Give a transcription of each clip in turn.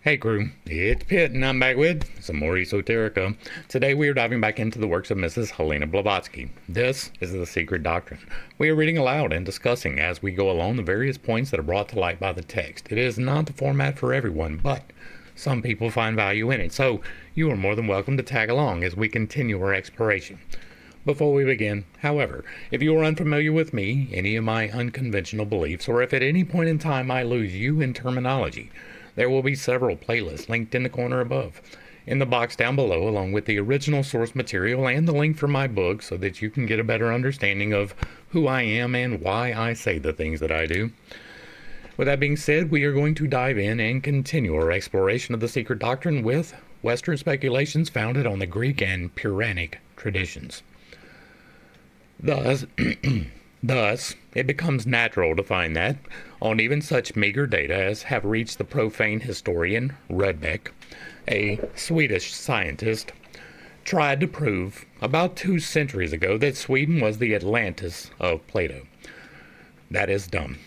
Hey crew, it's Pitt and I'm back with some more Esoterica. Today we are diving back into the works of Mrs. Helena Blavatsky. This is the Secret Doctrine. We are reading aloud and discussing as we go along the various points that are brought to light by the text. It is not the format for everyone, but some people find value in it, so you are more than welcome to tag along as we continue our exploration. Before we begin, however, if you are unfamiliar with me, any of my unconventional beliefs, or if at any point in time I lose you in terminology, there will be several playlists linked in the corner above, in the box down below, along with the original source material and the link for my book so that you can get a better understanding of who I am and why I say the things that I do. With that being said, we are going to dive in and continue our exploration of the Secret Doctrine with Western speculations founded on the Greek and Puranic Traditions. Thus, it becomes natural to find that, on even such meager data as have reached the profane historian Rudbeck, a Swedish scientist, tried to prove about 2 centuries ago that Sweden was the Atlantis of Plato. That is dumb.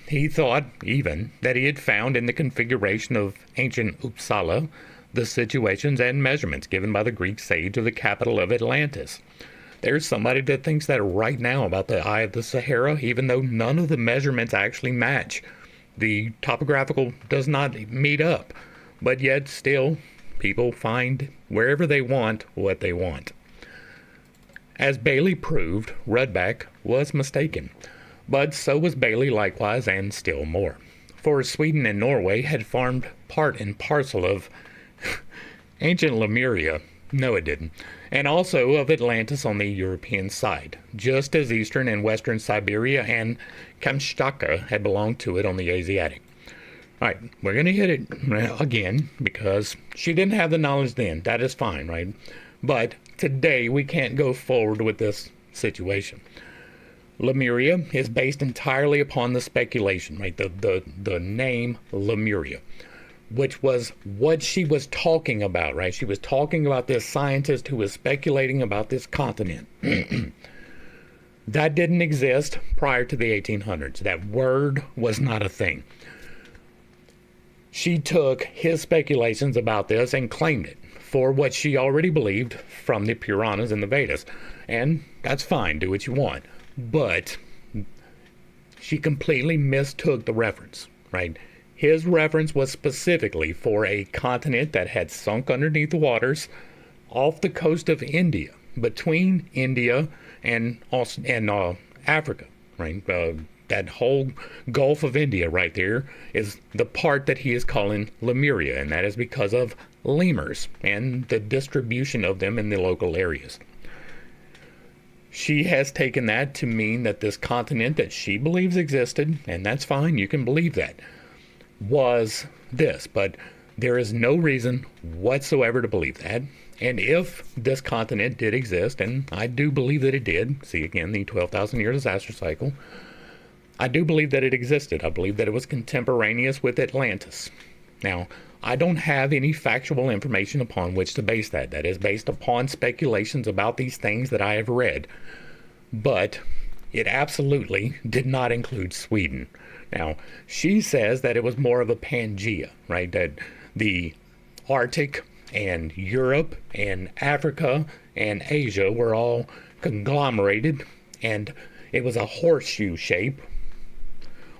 He thought, even, that he had found in the configuration of ancient Uppsala the situations and measurements given by the Greek sage of the capital of Atlantis. There's somebody that thinks that right now about the Eye of the Sahara, even though none of the measurements actually match. The topographical does not meet up, but yet still people find wherever they want what they want. As Bailey proved, Rudbeck was mistaken, but so was Bailey likewise, and still more. For Sweden and Norway had formed part and parcel of ancient Lemuria. No, it didn't. And also of Atlantis on the European side, just as eastern and western Siberia and Kamchatka had belonged to it on the Asiatic. Alright, we're going to hit it again because she didn't have the knowledge then. That is fine, right? But today we can't go forward with this situation. Lemuria is based entirely upon the speculation, right? The name Lemuria, which was what she was talking about, right? She was talking about this scientist who was speculating about this continent. That didn't exist prior to the 1800s. That word was not a thing. She took his speculations about this and claimed it for what she already believed from the Puranas and the Vedas. And that's fine, do what you want. But she completely mistook the reference, right? His reference was specifically for a continent that had sunk underneath the waters off the coast of India, between India and Africa, right? That whole Gulf of India right there is the part that he is calling Lemuria, and that is because of lemurs and the distribution of them in the local areas. She has taken that to mean that this continent that she believes existed, and that's fine, you can believe that, was this, but there is no reason whatsoever to believe that. And if this continent did exist, and I do believe that it did, see again the 12,000 year disaster cycle, I do believe that it existed. I believe that it was contemporaneous with Atlantis. Now, I don't have any factual information upon which to base that. That is based upon speculations about these things that I have read. But it absolutely did not include Sweden. Now, she says that it was more of a Pangea, right? That the Arctic and Europe and Africa and Asia were all conglomerated, and it was a horseshoe shape,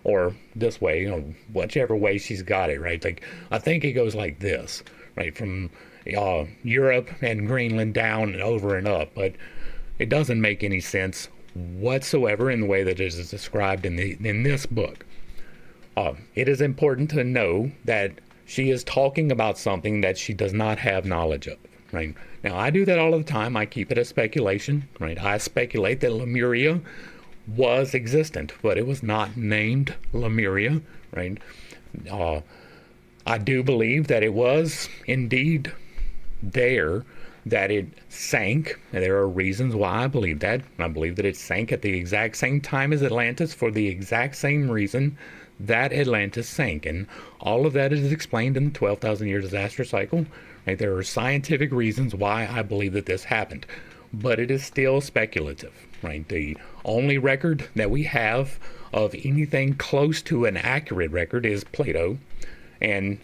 or this way, whichever way she's got it, right? Like, I think it goes like this, right? From Europe and Greenland down and over and up, but it doesn't make any sense whatsoever in the way that it is described in this book. It is important to know that she is talking about something that she does not have knowledge of, right? Now, I do that all the time. I keep it a speculation, right? I speculate that Lemuria was existent, but it was not named Lemuria, right? I do believe that it was indeed there, that it sank, and there are reasons why I believe that. I believe that it sank at the exact same time as Atlantis for the exact same reason that Atlantis sank, and all of that is explained in the 12,000 year disaster cycle. Right? There are scientific reasons why I believe that this happened, but it is still speculative. Right? The only record that we have of anything close to an accurate record is Plato, and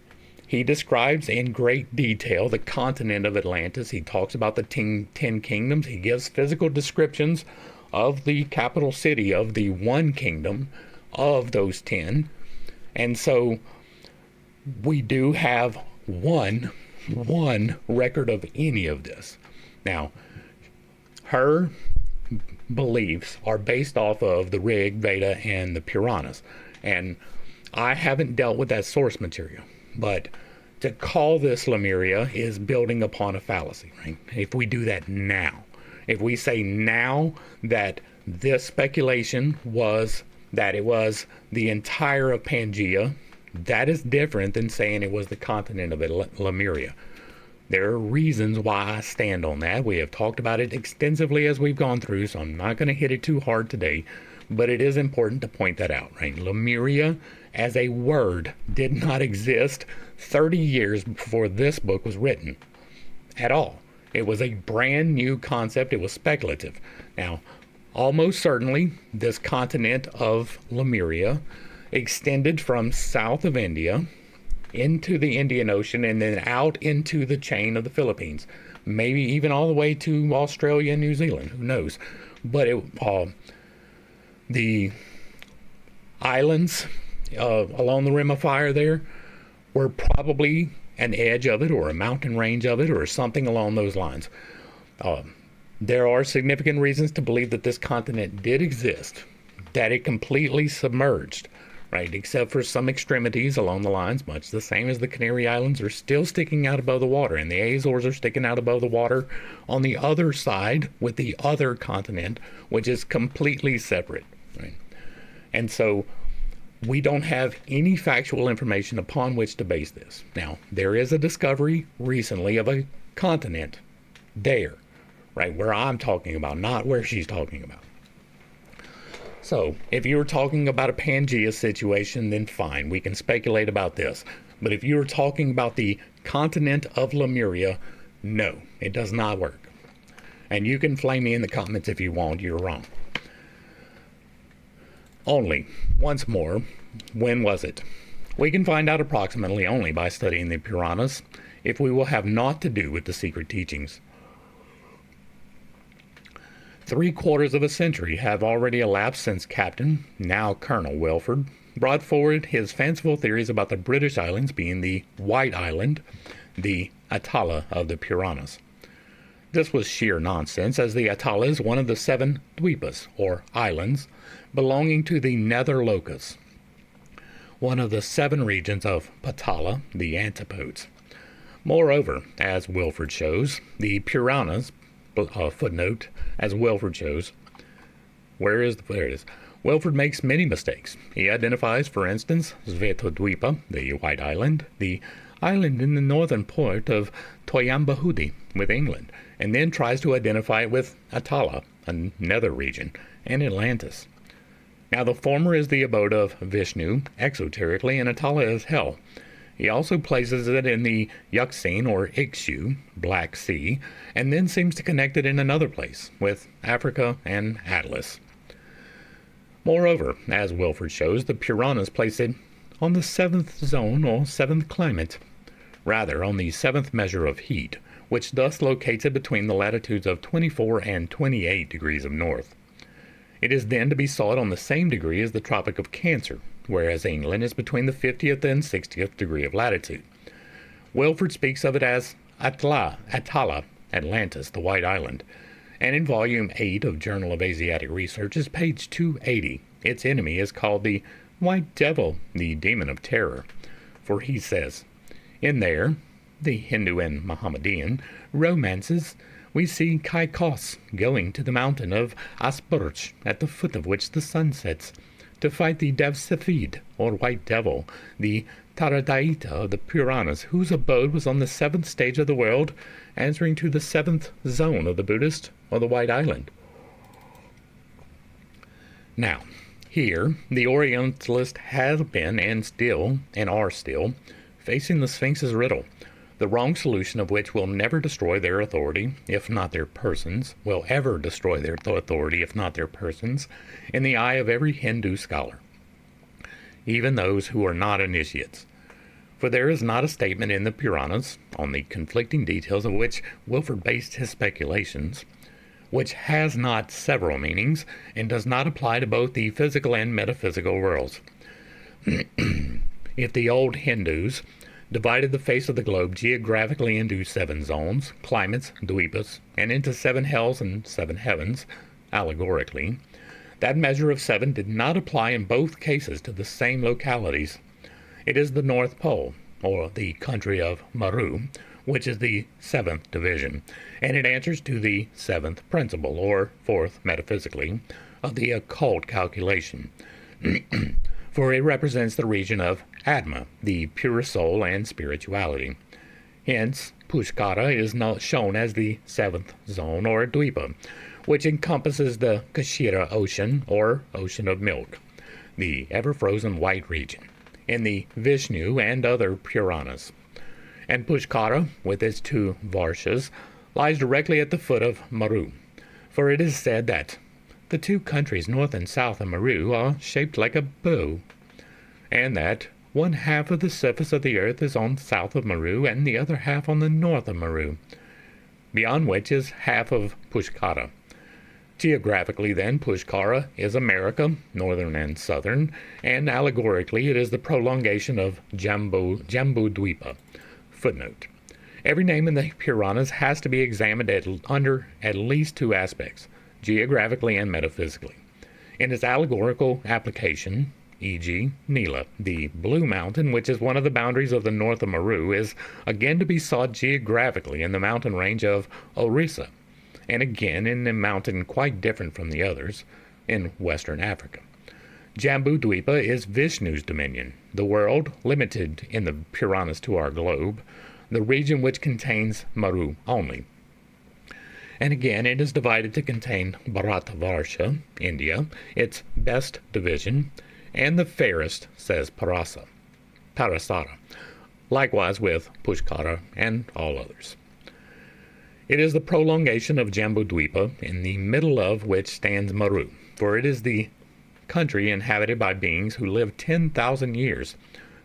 He describes in great detail the continent of Atlantis. He talks about the ten kingdoms. He gives physical descriptions of the capital city of the one kingdom of those 10. And so we do have one record of any of this. Now, her beliefs are based off of the Rig, Veda, and the Puranas. And I haven't dealt with that source material, but to call this Lemuria is building upon a fallacy, right? If we do that now, if we say now that this speculation was that it was the entire of Pangaea, that is different than saying it was the continent of Lemuria. There are reasons why I stand on that. We have talked about it extensively as we've gone through, so I'm not going to hit it too hard today, but it is important to point that out, right? Lemuria as a word did not exist 30 years before this book was written at all. It was a brand new concept. It was speculative. Now, almost certainly, this continent of Lemuria extended from south of India into the Indian Ocean and then out into the chain of the Philippines, maybe even all the way to Australia and New Zealand. Who knows? But the islands along the Rim of Fire there were probably an edge of it or a mountain range of it or something along those lines. There are significant reasons to believe that this continent did exist, that it completely submerged, right, except for some extremities along the lines, much the same as the Canary Islands are still sticking out above the water, and the Azores are sticking out above the water on the other side with the other continent, which is completely separate, right? And so we don't have any factual information upon which to base this. Now, there is a discovery recently of a continent there, right, where I'm talking about, not where she's talking about. So, if you were talking about a Pangaea situation, then fine, we can speculate about this. But if you were talking about the continent of Lemuria, no, it does not work. And you can flame me in the comments if you want, you're wrong. Only, once more, when was it? We can find out approximately only by studying the Puranas, if we will have naught to do with the secret teachings. 3/4 of a century have already elapsed since Captain, now Colonel Wilford, brought forward his fanciful theories about the British Islands being the White Island, the Atala of the Puranas. This was sheer nonsense, as the Atala is one of the 7 Dweepas, or islands, belonging to the Nether Locus, one of the 7 regions of Patala, the Antipodes. Moreover, as Wilford shows, the Puranas, footnote, as Wilford shows, there it is. Wilford makes many mistakes. He identifies, for instance, Svetodweepa, the White Island, the island in the northern port of Toyambahudi with England, and then tries to identify it with Atala, a nether region, and Atlantis. Now, the former is the abode of Vishnu, esoterically, and Atala is hell. He also places it in the Euxine, or Ixu, Black Sea, and then seems to connect it in another place, with Africa and Atlas. Moreover, as Wilford shows, the Puranas place it on the 7th zone, or 7th climate, rather on the 7th measure of heat, which thus locates it between the latitudes of 24 and 28 degrees of north. It is then to be sought on the same degree as the Tropic of Cancer, whereas England is between the 50th and 60th degree of latitude. Wilford speaks of it as Atala, Atlantis, the White Island, and in Volume 8 of Journal of Asiatic Researches, page 280, its enemy is called the White Devil, the Demon of Terror, for he says, in there, the Hindu and Mohammedan, romances, we see Caicos going to the mountain of Asburj, at the foot of which the sun sets, to fight the Devsefid, or White Devil, the Taradaita of the Puranas, whose abode was on the 7th stage of the world, answering to the 7th zone of the Buddhist, or the White Island. Now, here, the Orientalists have been, and are still, facing the Sphinx's riddle, the wrong solution of which will never destroy their authority, if not their persons, will ever destroy their authority, if not their persons, in the eye of every Hindu scholar, even those who are not initiates. For there is not a statement in the Puranas, on the conflicting details of which Wilford based his speculations, which has not several meanings and does not apply to both the physical and metaphysical worlds. If the old Hindus divided the face of the globe geographically into 7 zones, climates, dweepas, and into 7 hells and 7 heavens, allegorically, that measure of 7 did not apply in both cases to the same localities. It is the North Pole, or the country of Maru, which is the 7th division, and it answers to the 7th principle, or 4th metaphysically, of the occult calculation. For it represents the region of Atma, the pure soul and spirituality. Hence, Pushkara is now shown as the 7th zone, or Dweepa, which encompasses the Kashira Ocean, or Ocean of Milk, the ever-frozen white region, in the Vishnu and other Puranas. And Pushkara, with its 2 Varshas, lies directly at the foot of Maru, for it is said that the 2 countries north and south of Maru are shaped like a bow, and that one half of the surface of the earth is on south of Maru and the other half on the north of Maru, beyond which is half of Pushkara. Geographically, then, Pushkara is America, northern and southern, and allegorically it is the prolongation of Jambudvipa. Footnote. Every name in the Puranas has to be examined under at least 2 aspects, geographically and metaphysically. In its allegorical application, e.g., Nila, the Blue Mountain, which is one of the boundaries of the north of Maru, is again to be sought geographically in the mountain range of Orissa, and again in a mountain quite different from the others, in western Africa. Jambudvipa is Vishnu's dominion, the world, limited in the Puranas to our globe, the region which contains Maru only. And again, it is divided to contain Bharatavarsha, India, its best division, and the fairest, says Parasara, likewise with Pushkara and all others. It is the prolongation of Jambudvipa, in the middle of which stands Maru, for it is the country inhabited by beings who live 10,000 years,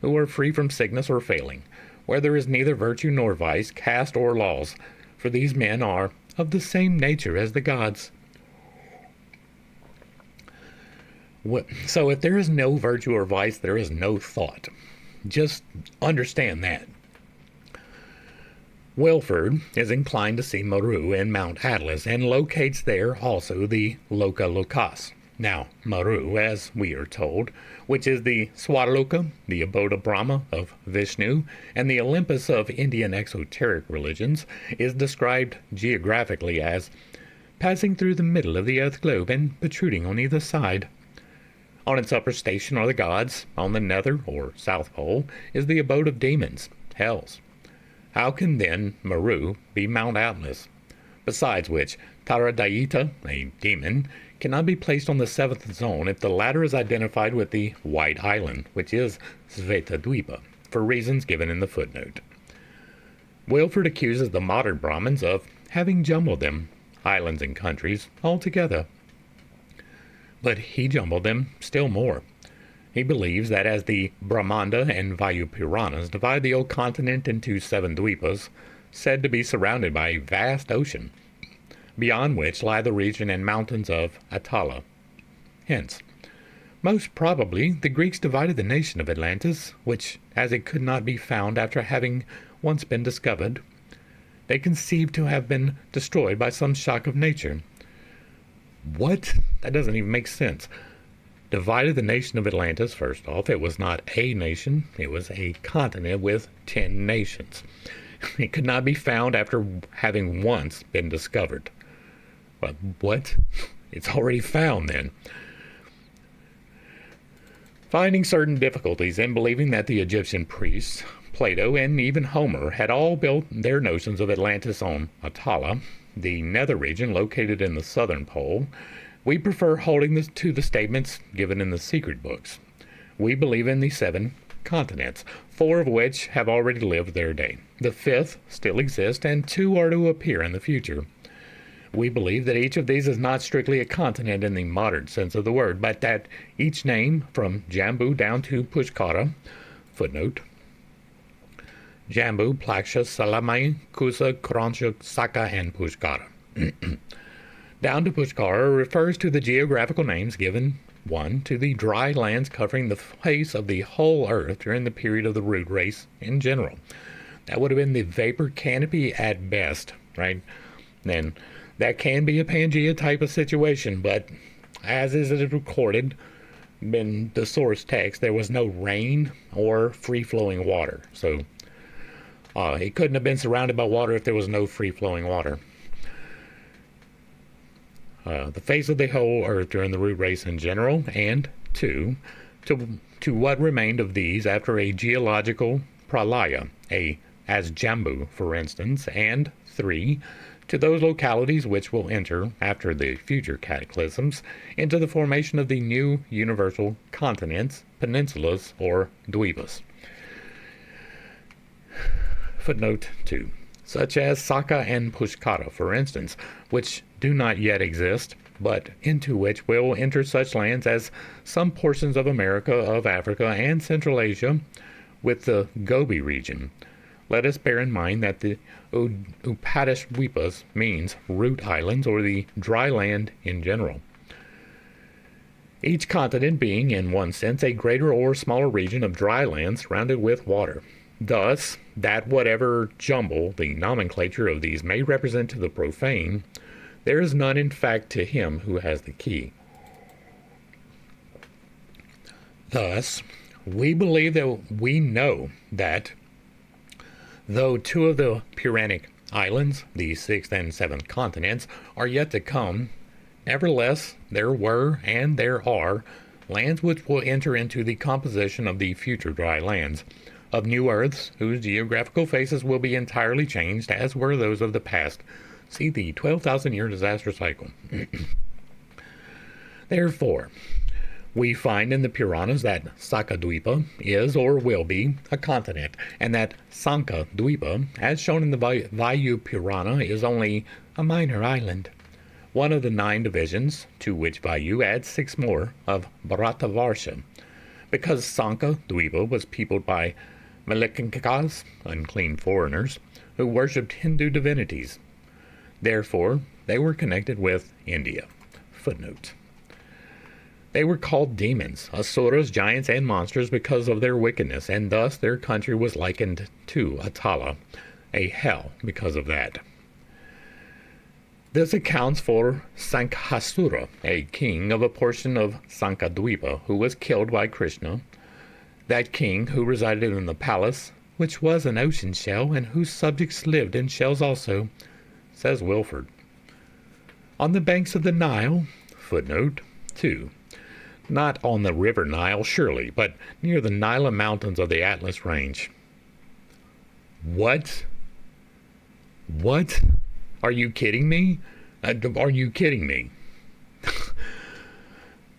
who are free from sickness or failing, where there is neither virtue nor vice, caste or laws, for these men are of the same nature as the gods. So if there is no virtue or vice, there is no thought. Just understand that. Wilford is inclined to see Maru in Mount Atlas and locates there also the Loka Lokas. Now, Maru, as we are told, which is the Swarloka, the abode of Brahma, of Vishnu, and the Olympus of Indian exoteric religions, is described geographically as passing through the middle of the earth globe and protruding on either side. On its upper station are the gods. On the nether, or south pole, is the abode of demons, hells. How can then Maru be Mount Atlas? Besides which, Taradayita, a demon, cannot be placed on the 7th zone if the latter is identified with the White Island, which is Svetadvipa, for reasons given in the footnote. Wilford accuses the modern Brahmins of having jumbled them, islands and countries, all together. But he jumbled them still more. He believes that as the Brahmanda and Vayu Puranas divide the old continent into 7 dweepas, said to be surrounded by a vast ocean, beyond which lie the region and mountains of Atala. Hence, most probably the Greeks divided the nation of Atlantis, which, as it could not be found after having once been discovered, they conceived to have been destroyed by some shock of nature. What? That doesn't even make sense. Divided the nation of Atlantis, first off, it was not a nation, it was a continent with 10 nations. It could not be found after having once been discovered. But what? It's already found then. Finding certain difficulties in believing that the Egyptian priests, Plato, and even Homer had all built their notions of Atlantis on Atala, the nether region located in the southern pole, we prefer holding to the statements given in the secret books. We believe in the 7 continents, 4 of which have already lived their day. The 5th still exists, and 2 are to appear in the future. We believe that each of these is not strictly a continent in the modern sense of the word, but that each name, from Jambu down to Pushkara, footnote, Jambu, Plaksha, Salami, Kusa, Krancha, Saka, and Pushkara. Down to Pushkara refers to the geographical names given, 1, to the dry lands covering the face of the whole earth during the period of the root race in general. That would have been the vapor canopy at best, right? Then that can be a Pangea type of situation, but as is it recorded in the source text, there was no rain or free-flowing water. So it couldn't have been surrounded by water if there was no free-flowing water. The face of the whole earth during the root race in general, and 2, to what remained of these after a geological pralaya, as Jambu, for instance, and 3, to those localities which will enter, after the future cataclysms, into the formation of the new universal continents, peninsulas, or dweepas. Footnote 2. Such as Saka and Pushkara, for instance, which do not yet exist, but into which will enter such lands as some portions of America, of Africa, and Central Asia, with the Gobi region. Let us bear in mind that the Upadishdvipas means root islands, or the dry land in general. Each continent being, in one sense, a greater or smaller region of dry land surrounded with water. Thus, that whatever jumble the nomenclature of these may represent to the profane, there is none in fact to him who has the key. Thus, we believe that we know that, though 2 of the Puranic islands, the 6th and 7th continents, are yet to come, nevertheless there were and there are lands which will enter into the composition of the future dry lands, of new earths whose geographical faces will be entirely changed, as were those of the past. See the 12,000-year disaster cycle. Therefore, we find in the Puranas that Sakadvipa is or will be a continent, and that Sankadvipa, as shown in the Vayu Purana, is only a minor island, one of the 9 divisions, to which Vayu adds 6 more, of Bharatavarsha, because Sankadvipa was peopled by Malikankas, unclean foreigners, who worshipped Hindu divinities. Therefore, they were connected with India. Footnote. They were called demons, asuras, giants, and monsters because of their wickedness, and thus their country was likened to Atala, a hell because of that. This accounts for Sankhasura, a king of a portion of Sankadvipa, who was killed by Krishna, that king who resided in the palace, which was an ocean shell, and whose subjects lived in shells also, says Wilford. On the banks of the Nile, footnote 2, not on the river Nile, surely, but near the Nila mountains of the Atlas Range. What? What? Are you kidding me? Are you kidding me?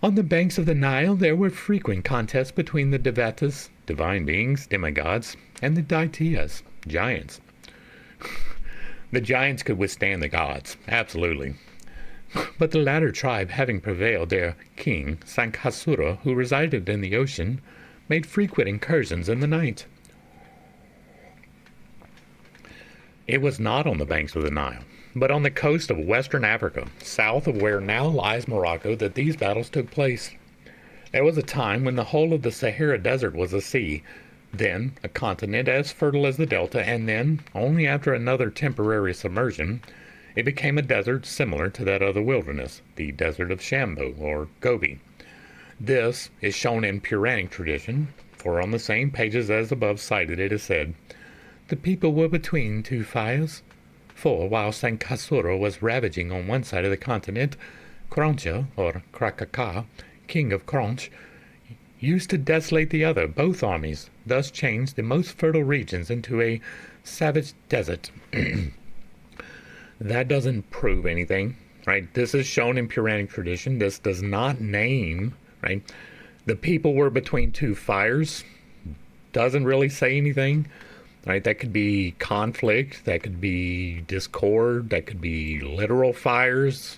On the banks of the Nile there were frequent contests between the Devatas, divine beings, demigods, and the Daityas, giants. The giants could withstand the gods, absolutely. But the latter tribe, having prevailed, their king, Sankhasura, who resided in the ocean, made frequent incursions in the night. It was not on the banks of the Nile, but on the coast of western Africa, south of where now lies Morocco, that these battles took place. There was a time when the whole of the Sahara Desert was a sea, then a continent as fertile as the delta, and then, only after another temporary submersion, it became a desert similar to that of the wilderness, the desert of Shambu, or Gobi. This is shown in Puranic tradition, for on the same pages as above cited it is said, "The people were between 2 fires, for while Sankasura was ravaging on one side of the continent, Krancha, or Krakaka, king of Kranch, used to desolate the other. Both armies thus changed the most fertile regions into a savage desert." That doesn't prove anything, right? This is shown in Puranic tradition. This does not name, right? The people were between 2 fires. Doesn't really say anything, right? That could be conflict. That could be discord. That could be literal fires.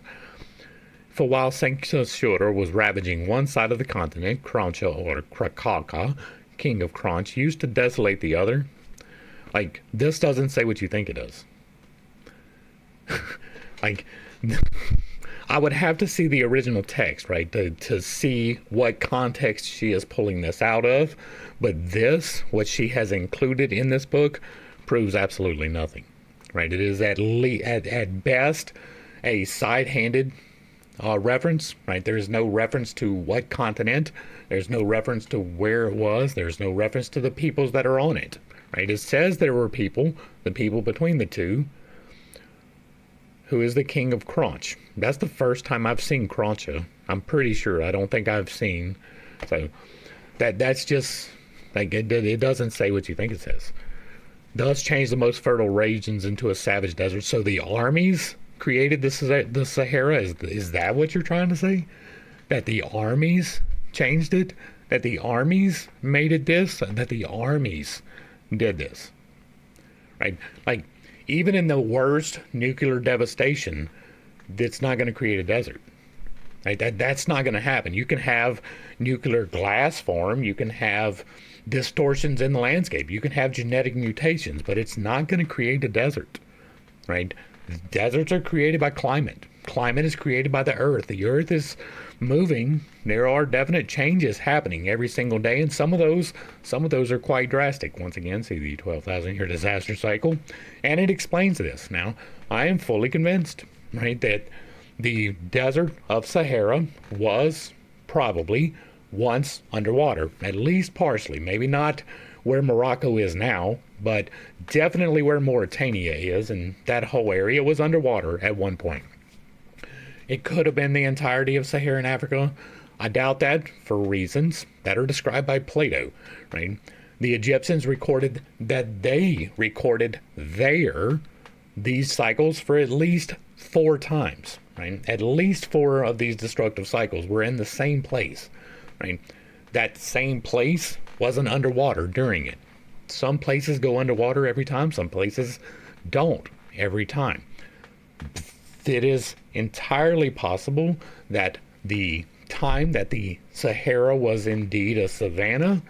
For while Sankasura was ravaging one side of the continent, Krancha or Krakaka, king of Kranch, used to desolate the other. Like, this doesn't say what you think it does. Like, I would have to see the original text, right, to see what context she is pulling this out of. But this, what she has included in this book, proves absolutely nothing, right? It is at best a side-handed reference, right? There's no reference to what continent. There's no reference to where it was. There's no reference to the peoples that are on it, right? It says there were people, the people between the two. Who is the king of Crunch? That's the first time I've seen Cruncha. I'm pretty sure. I don't think I've seen. So that's just like it doesn't say what you think it says. Does change the most fertile regions into a savage desert. So the armies created the Sahara. Is that what you're trying to say? That the armies changed it? That the armies made it this? That the armies did this? Right? Like, even in the worst nuclear devastation, it's not going to create a desert. Right? That's not going to happen. You can have nuclear glass form. You can have distortions in the landscape. You can have genetic mutations, but it's not going to create a desert. Right? Deserts are created by climate. Climate is created by the earth. The earth is moving. There are definite changes happening every single day, and some of those are quite drastic. Once again, see the 12,000-year disaster cycle, and it explains this. Now, I am fully convinced, right, that the desert of Sahara was probably once underwater, at least partially. Maybe not where Morocco is now, but definitely where Mauritania is, and that whole area was underwater at one point. It could have been the entirety of Saharan Africa. I doubt that for reasons that are described by Plato, right? The Egyptians recorded that they recorded these cycles for at least 4 times, right? At least 4 of these destructive cycles were in the same place, right? That same place wasn't underwater during it. Some places go underwater every time, some places don't every time. It is entirely possible that the time that the Sahara was indeed a savanna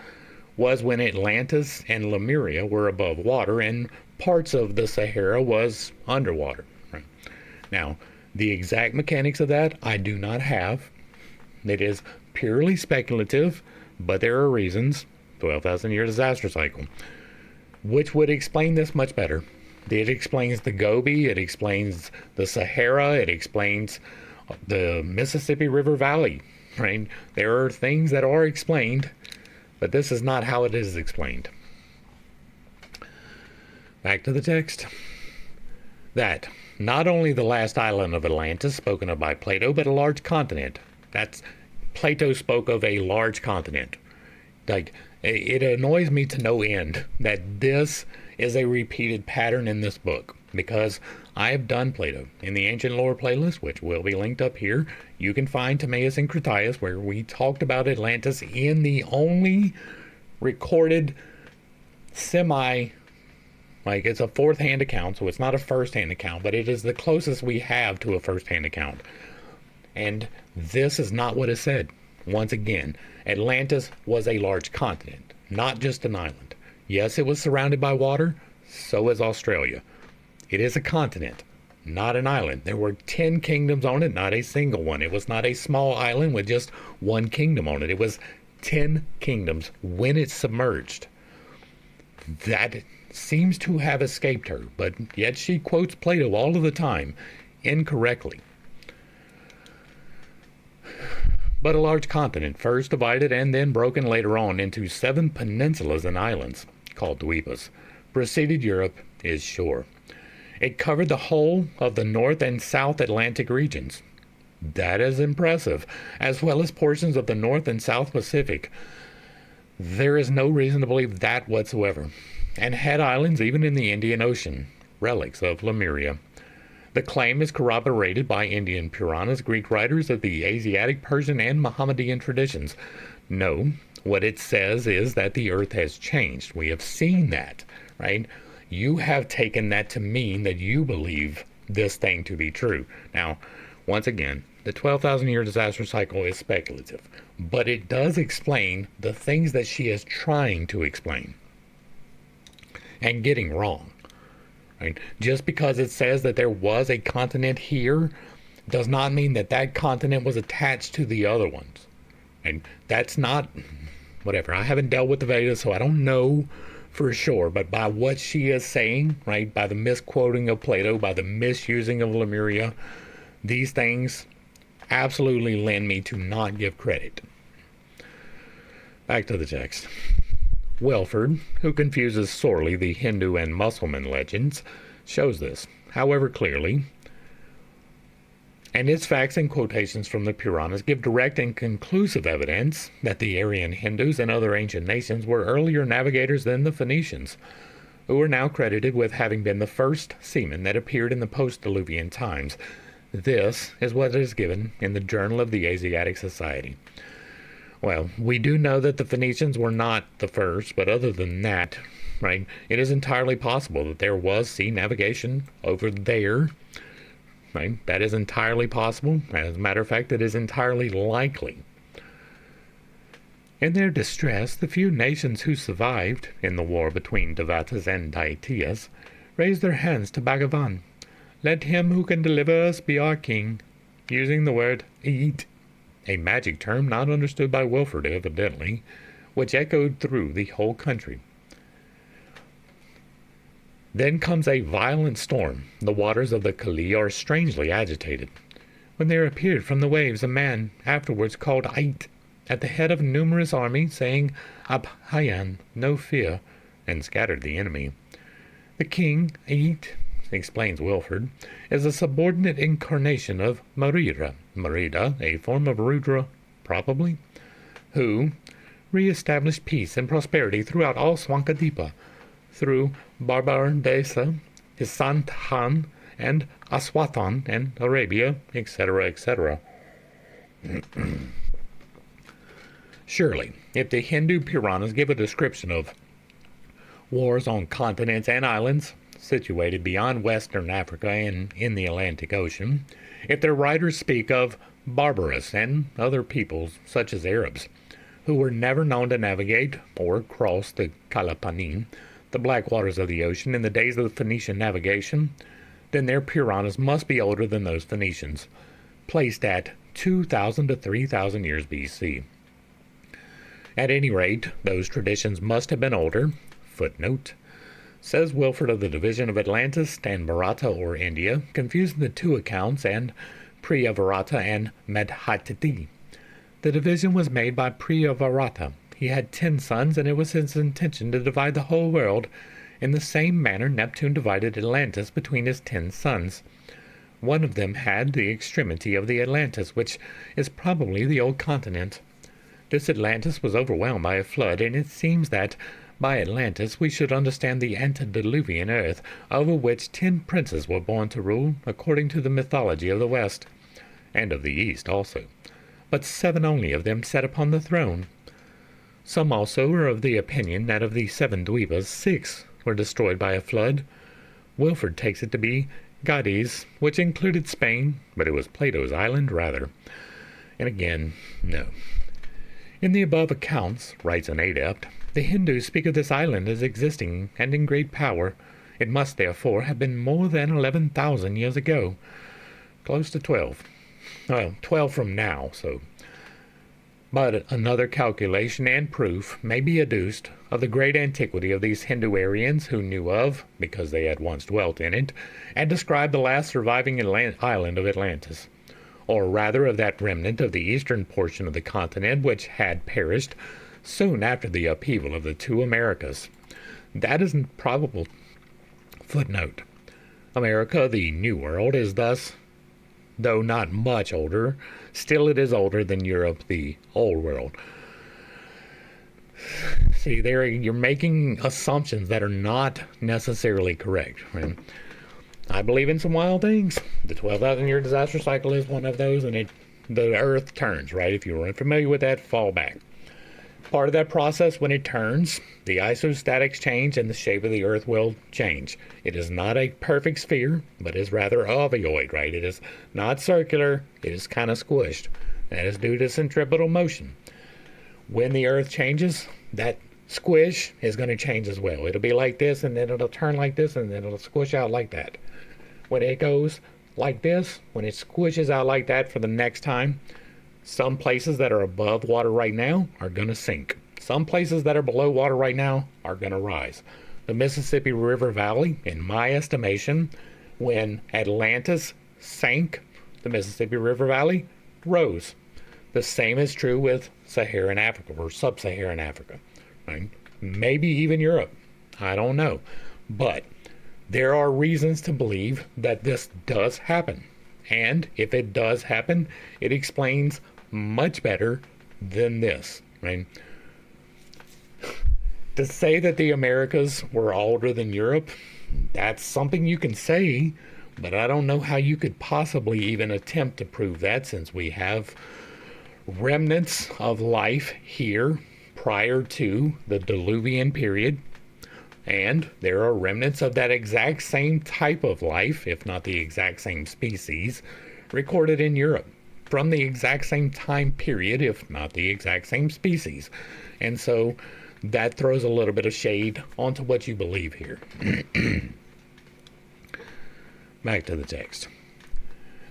was when Atlantis and Lemuria were above water and parts of the Sahara was underwater. Right? Now, the exact mechanics of that I do not have. It is purely speculative, but there are reasons. 12,000-year disaster cycle, which would explain this much better. It explains the Gobi, it explains the Sahara, it explains the Mississippi River Valley, right? There are things that are explained, but this is not how it is explained. Back to the text. That not only the last island of Atlantis spoken of by Plato, but a large continent. Plato spoke of a large continent. Like, it annoys me to no end that this is a repeated pattern in this book, because I have done Plato in the Ancient Lore playlist, which will be linked up here. You can find Timaeus and Critias, where we talked about Atlantis in the only recorded like, it's a fourth-hand account, so it's not a first-hand account, but it is the closest we have to a first-hand account. And this is not what is said. Once again, Atlantis was a large continent, not just an island. Yes, it was surrounded by water. So is Australia. It is a continent, not an island. There were 10 kingdoms on it, not a single one. It was not a small island with just one kingdom on it. It was 10 kingdoms when it submerged. That seems to have escaped her, but yet she quotes Plato all of the time, incorrectly. But a large continent, first divided and then broken later on into 7 peninsulas and islands, called Dweepas, preceded Europe is shore. It covered the whole of the North and South Atlantic regions. That is impressive, as well as portions of the North and South Pacific. There is no reason to believe that whatsoever, and had islands even in the Indian Ocean, relics of Lemuria. The claim is corroborated by Indian Puranas, Greek writers of the Asiatic, Persian, and Mohammedan traditions. No, what it says is that the earth has changed. We have seen that, right? You have taken that to mean that you believe this thing to be true. Now, once again, the 12,000-year disaster cycle is speculative, but it does explain the things that she is trying to explain. and getting wrong. Right? Just because it says that there was a continent here does not mean that that continent was attached to the other ones. And that's not, whatever. I haven't dealt with the Vedas, so I don't know for sure. But by what she is saying, right, by the misquoting of Plato, by the misusing of Lemuria, these things absolutely lend me to not give credit. Back to the text. Wilford, who confuses sorely the Hindu and Mussulman legends, shows this, however clearly, and its facts and quotations from the Puranas give direct and conclusive evidence that the Aryan Hindus and other ancient nations were earlier navigators than the Phoenicians, who are now credited with having been the first seamen that appeared in the post-Diluvian times. This is what is given in the Journal of the Asiatic Society. Well, we do know that the Phoenicians were not the first, but other than that, right, it is entirely possible that there was sea navigation over there. Right? That is entirely possible. As a matter of fact, it is entirely likely. In their distress, the few nations who survived in the war between Devatas and Daityas raised their hands to Bhagavan. Let him who can deliver us be our king, using the word eat, a magic term not understood by Wilford evidently, which echoed through the whole country. Then comes a violent storm. The waters of the Kali are strangely agitated. When there appeared from the waves a man, afterwards called Ait, at the head of a numerous army, saying, Abhayan, no fear, and scattered the enemy. The king, Ait, explains Wilford, is a subordinate incarnation of Marira, a form of Rudra, probably, who re-established peace and prosperity throughout all Swankadipa, through Barbardesa, Hisanthan, and Aswathan, and Arabia, etc., etc. Surely, if the Hindu Puranas give a description of wars on continents and islands situated beyond Western Africa and in the Atlantic Ocean, if their writers speak of barbarous and other peoples, such as Arabs, who were never known to navigate or cross the Kalapanin, the black waters of the ocean, in the days of the Phoenician navigation, then their Puranas must be older than those Phoenicians, placed at 2,000 to 3,000 years BC. At any rate, those traditions must have been older. Footnote. Says Wilford of the division of Atlantis and Bharata or India, confusing the two accounts, and Priyavarata and Madhatiti. The division was made by Priyavarata. He had 10 sons, and it was his intention to divide the whole world in the same manner Neptune divided Atlantis between his 10 sons. One of them had the extremity of the Atlantis, which is probably the old continent. This Atlantis was overwhelmed by a flood, and it seems that by Atlantis we should understand the antediluvian earth, over which 10 princes were born to rule, according to the mythology of the West, and of the East also. But 7 only of them sat upon the throne. Some also are of the opinion that of the 7 Dweepas, 6 were destroyed by a flood. Wilford takes it to be Gades, which included Spain, but it was Plato's island rather. And again, no. In the above accounts, writes an adept, the Hindus speak of this island as existing and in great power. It must therefore have been more than 11,000 years ago. Close to 12. Well, 12 from now, so. But another calculation and proof may be adduced of the great antiquity of these Hindu Aryans who knew of, because they had once dwelt in it, and described the last surviving island of Atlantis, or rather of that remnant of the eastern portion of the continent which had perished soon after the upheaval of the 2 Americas. That is probable. Footnote. America, the New World, is thus, though not much older, still it is older than Europe, the Old World. See, there you're making assumptions that are not necessarily correct. Right? I believe in some wild things. The 12,000-year disaster cycle is one of those, and the Earth turns, right? If you weren't familiar with that, fall back. Part of that process, when it turns, the isostatics change and the shape of the Earth will change. It is not a perfect sphere, but is rather ovoid, right? It is not circular. It is kind of squished. That is due to centripetal motion. When the Earth changes, that squish is going to change as well. It'll be like this, and then it'll turn like this, and then it'll squish out like that. When it goes like this, when it squishes out like that for the next time, some places that are above water right now are going to sink. Some places that are below water right now are going to rise. The Mississippi River Valley, in my estimation, when Atlantis sank, the Mississippi River Valley rose. The same is true with Saharan Africa or sub-Saharan Africa. Right? Maybe even Europe. I don't know. But there are reasons to believe that this does happen. And if it does happen, it explains much better than this. Right? To say that the Americas were older than Europe, that's something you can say, but I don't know how you could possibly even attempt to prove that, since we have remnants of life here prior to the Diluvian period, and there are remnants of that exact same type of life, if not the exact same species, recorded in Europe from the exact same time period, if not the exact same species. And so that throws a little bit of shade onto what you believe here. Back to the text.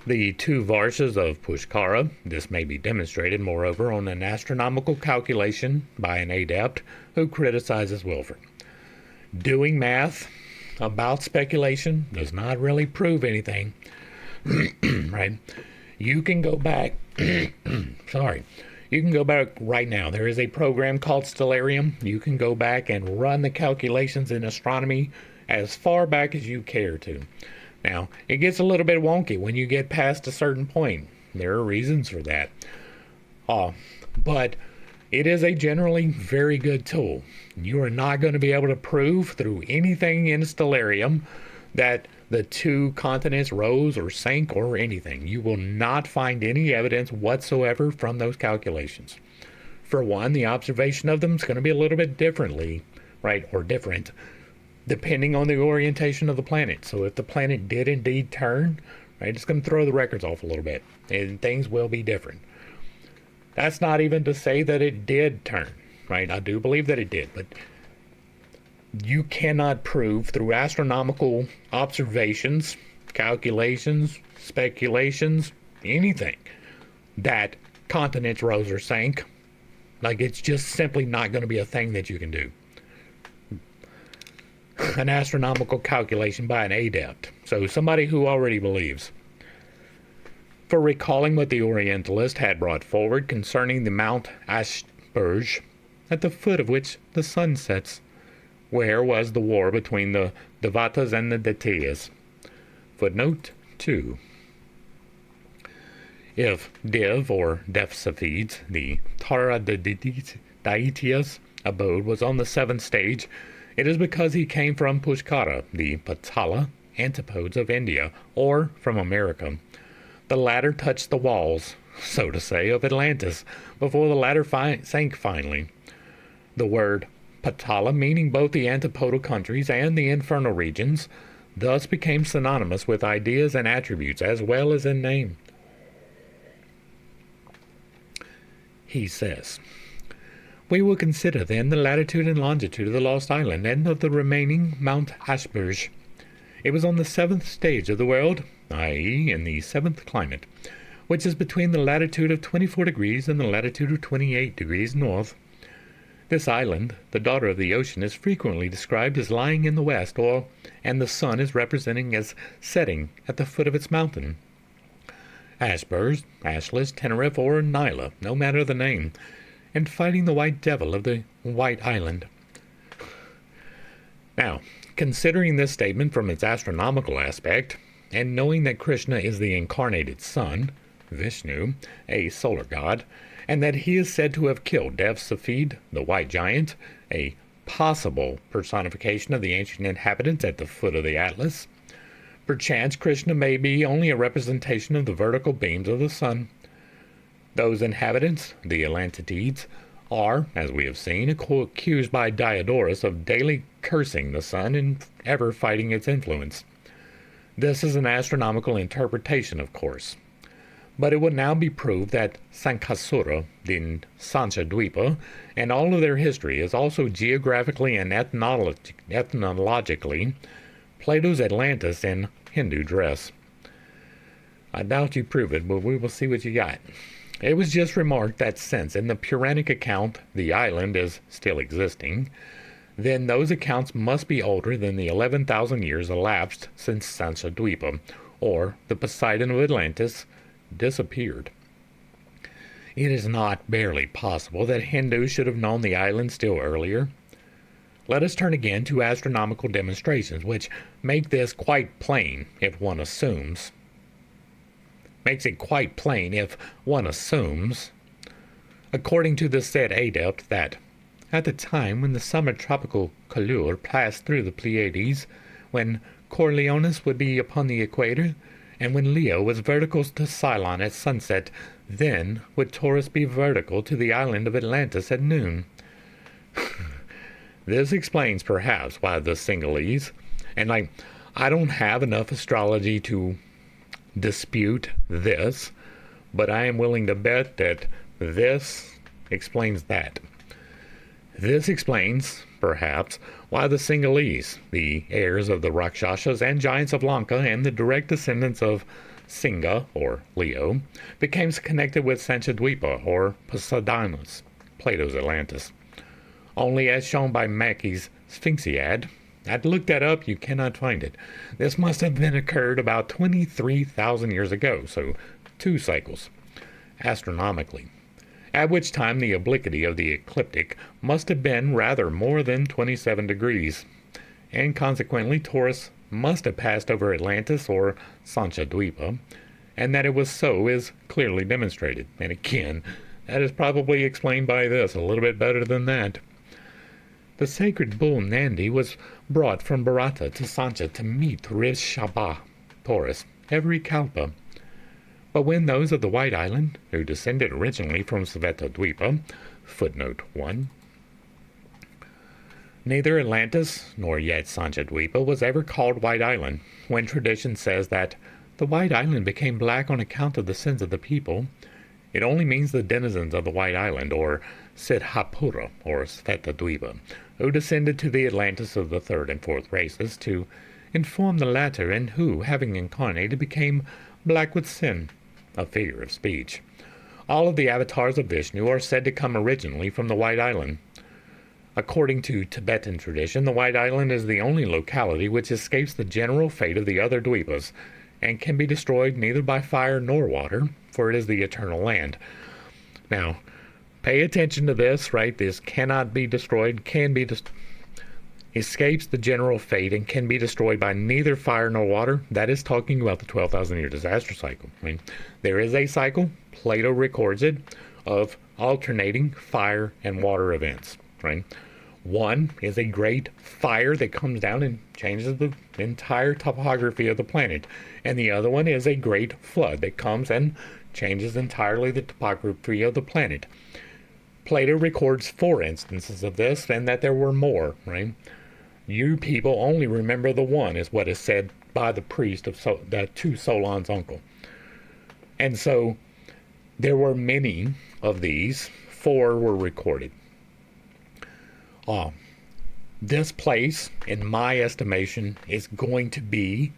The two Varshas of Pushkara, this may be demonstrated, moreover, on an astronomical calculation by an adept who criticizes Wilford. Doing math about speculation does not really prove anything. Right? You can go back, you can go back right now. There is a program called Stellarium. You can go back and run the calculations in astronomy as far back as you care to. Now, it gets a little bit wonky when you get past a certain point. There are reasons for that. But it is a generally very good tool. You are not going to be able to prove through anything in Stellarium that the two continents rose or sank or anything. You will not find any evidence whatsoever from those calculations. For one, the observation of them is going to be a little bit different, depending on the orientation of the planet. So if the planet did indeed turn, right, it's going to throw the records off a little bit, and things will be different. That's not even to say that it did turn, right? I do believe that it did, but you cannot prove through astronomical observations, calculations, speculations, anything, that continents rose or sank. Like, it's just simply not going to be a thing that you can do. An astronomical calculation by an adept. So somebody who already believes. For recalling what the Orientalist had brought forward concerning the Mount Ashburj, at the foot of which the sun sets, where was the war between the Devatas and the Daitiyas. Footnote 2. If Div or Defsafids, the Tara Daitiyas abode, was on the seventh stage, it is because he came from Pushkara, the Patala antipodes of India, or from America. The latter touched the walls, so to say, of Atlantis, before the latter sank finally. The word Patala, meaning both the antipodal countries and the infernal regions, thus became synonymous with ideas and attributes as well as in name. He says, we will consider then the latitude and longitude of the lost island and of the remaining Mount Ashburj. It was on the seventh stage of the world, i.e. in the seventh climate, which is between the latitude of 24 degrees and the latitude of 28 degrees north. This island, the daughter of the ocean, is frequently described as lying in the west, and the sun is representing as setting at the foot of its mountain. Ashburj, Ashlis, Tenerife, or Nyla, no matter the name, and fighting the white devil of the White Island. Now, considering this statement from its astronomical aspect, and knowing that Krishna is the incarnated sun, Vishnu, a solar god, and that he is said to have killed Dev-Safid, the white giant, a possible personification of the ancient inhabitants at the foot of the Atlas, perchance Krishna may be only a representation of the vertical beams of the sun. Those inhabitants, the Atlantides, are, as we have seen, accused by Diodorus of daily cursing the sun and ever fighting its influence. This is an astronomical interpretation, of course. But it would now be proved that Sankasura, the Sanchadvipa, and all of their history is also geographically and ethnologically Plato's Atlantis in Hindu dress. I doubt you prove it, but we will see what you got. It was just remarked that since in the Puranic account the island is still existing, then those accounts must be older than the 11,000 years elapsed since Sanchadvipa, or the Poseidon of Atlantis, disappeared. It is not barely possible that Hindus should have known the island still earlier. Let us turn again to astronomical demonstrations, which make this quite plain if one assumes. Makes it quite plain if one assumes, according to the said adept, that at the time when the summer tropical colure passed through the Pleiades, when Coriolanus would be upon the equator, and when Leo was vertical to Ceylon at sunset, then would Taurus be vertical to the island of Atlantis at noon. This explains perhaps why the Sinhalese, and I don't have enough astrology to dispute this, but I am willing to bet that this explains that. This explains, perhaps, why the Sinhalese, the heirs of the Rakshasas and giants of Lanka and the direct descendants of Singha, or Leo, became connected with Sanchadvipa, or Poseidonus, Plato's Atlantis. Only as shown by Mackey's Sphinxiad, I'd looked that up, you cannot find it. This must have been occurred about 23,000 years ago, so 2 cycles, astronomically, at which time the obliquity of the ecliptic must have been rather more than 27 degrees, and consequently Taurus must have passed over Atlantis or Sanchadvipa, and that it was so is clearly demonstrated. And again, that is probably explained by this a little bit better than that. The sacred bull Nandi was brought from Bharata to Sancha to meet Rishabha, Taurus, every kalpa. But when those of the White Island, who descended originally from Svetadvipa, footnote 1, neither Atlantis nor yet Sanchadvipa was ever called White Island, when tradition says that the White Island became black on account of the sins of the people, it only means the denizens of the White Island, or Siddhapura, or Svetadvipa, who descended to the Atlantis of the 3rd and 4th races to inform the latter, and who, having incarnated, became black with sin, a figure of speech. All of the avatars of Vishnu are said to come originally from the White Island. According to Tibetan tradition, the White Island is the only locality which escapes the general fate of the other Dvipas, and can be destroyed neither by fire nor water, for it is the eternal land. Now, pay attention to this, right? This cannot be destroyed, escapes the general fate and can be destroyed by neither fire nor water. That is talking about the 12,000-year disaster cycle. I mean, there is a cycle, Plato records it, of alternating fire and water events, right? One is a great fire that comes down and changes the entire topography of the planet. And the other one is a great flood that comes and changes entirely the topography of the planet. Plato records 4 instances of this, and that there were more, right? You people only remember the one, is what is said by the priest to Solon's uncle. And so there were many of these. 4 were recorded. This place, in my estimation, is going to be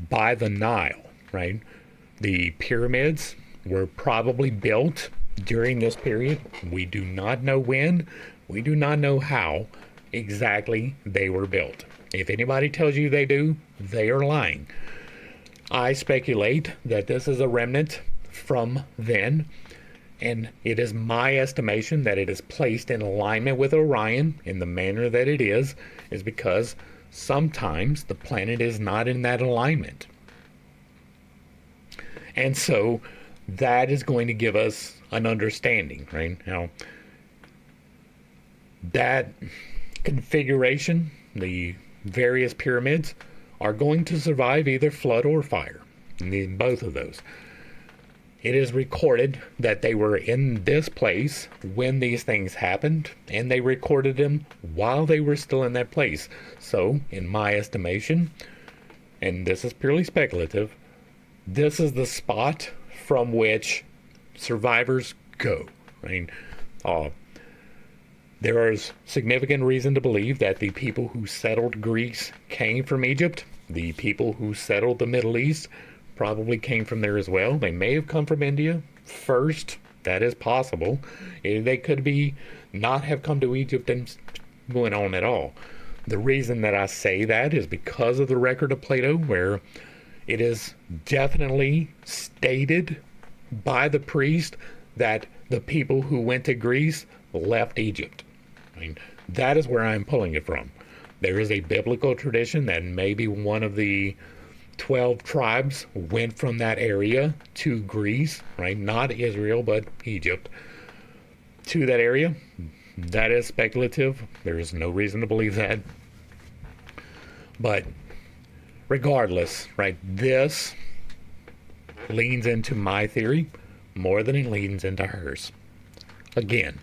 by the Nile, right? The pyramids were probably built during this period. We do not know when. We do not know how exactly they were built. If anybody tells you they do, they are lying. I speculate that this is a remnant from then, and it is my estimation that it is placed in alignment with Orion in the manner that it is because sometimes the planet is not in that alignment. And so that is going to give us an understanding, right? Now, that configuration, the various pyramids, are going to survive either flood or fire. Both of those. It is recorded that they were in this place when these things happened, and they recorded them while they were still in that place. So, in my estimation, and this is purely speculative, this is the spot from which survivors go. I mean, there is significant reason to believe that the people who settled Greece came from Egypt. The people who settled the Middle East probably came from there as well. They may have come from India first. That is possible. They could be not have come to Egypt and went on at all. The reason that I say that is because of the record of Plato, where it is definitely stated by the priest that the people who went to Greece left Egypt. I mean, that is where I'm pulling it from. There is a biblical tradition that maybe one of the 12 tribes went from that area to Greece, right? Not Israel, but Egypt, to that area. That is speculative. There is no reason to believe that. But regardless, right, this leans into my theory more than it leans into hers. Again,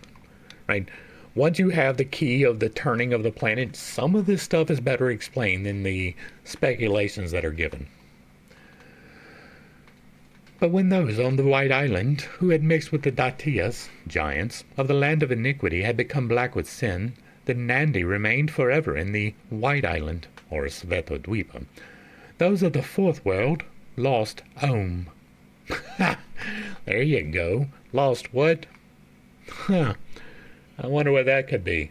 right, once you have the key of the turning of the planet, some of this stuff is better explained than the speculations that are given. But when those on the White Island, who had mixed with the Datyas, giants, of the land of iniquity had become black with sin, the Nandi remained forever in the White Island, or Svetodvipa. Those of the fourth world lost Om. There you go. Lost what? Huh. I wonder what that could be.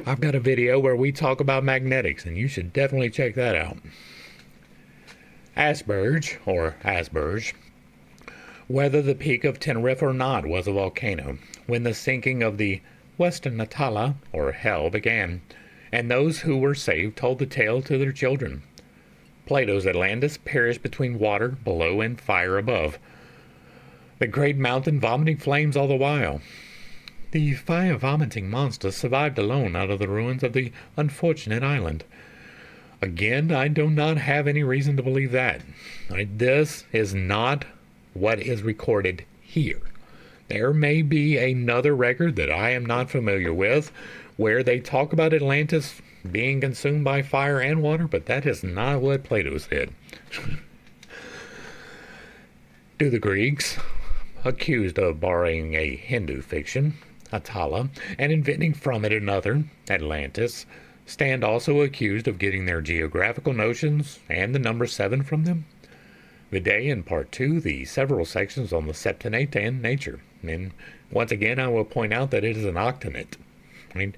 I've got a video where we talk about magnetics, and you should definitely check that out. Asperge, whether the peak of Tenerife or not was a volcano, when the sinking of the Western Natala, or Hell, began, and those who were saved told the tale to their children. Plato's Atlantis perished between water below and fire above, the great mountain vomiting flames all the while. The fire-vomiting monster survived alone out of the ruins of the unfortunate island. Again, I do not have any reason to believe that. This is not what is recorded here. There may be another record that I am not familiar with where they talk about Atlantis being consumed by fire and water, but that is not what Plato said. Do the Greeks, accused of borrowing a Hindu fiction, Atala, and inventing from it another, Atlantis, stand also accused of getting their geographical notions and the number 7 from them? Today in Part 2, the several sections on the septonate and nature. And once again, I will point out that it is an octonate.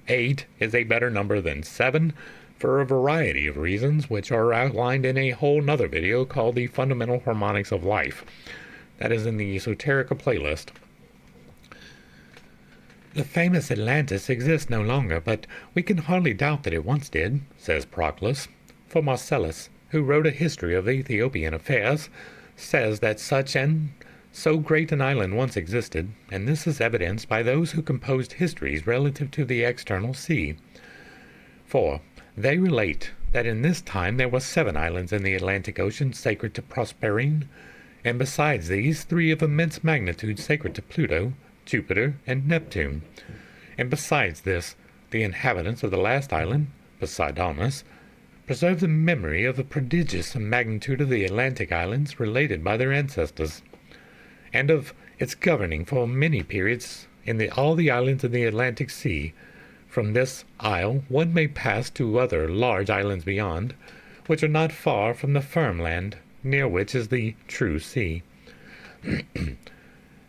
8 is a better number than 7 for a variety of reasons, which are outlined in a whole nother video called The Fundamental Harmonics of Life. That is in the Esoterica playlist. The famous Atlantis exists no longer, but we can hardly doubt that it once did, says Proclus, for Marcellus, who wrote a history of Ethiopian affairs, says that such and so great an island once existed, and this is evidenced by those who composed histories relative to the external sea. For they relate that in this time there were 7 islands in the Atlantic Ocean sacred to Proserpine, and besides these, 3 of immense magnitude sacred to Pluto, Jupiter, and Neptune. And besides this, the inhabitants of the last island, Poseidonus, preserve the memory of the prodigious magnitude of the Atlantic islands related by their ancestors, and of its governing for many periods in all the islands of the Atlantic Sea. From this isle one may pass to other large islands beyond, which are not far from the firm land, near which is the true sea.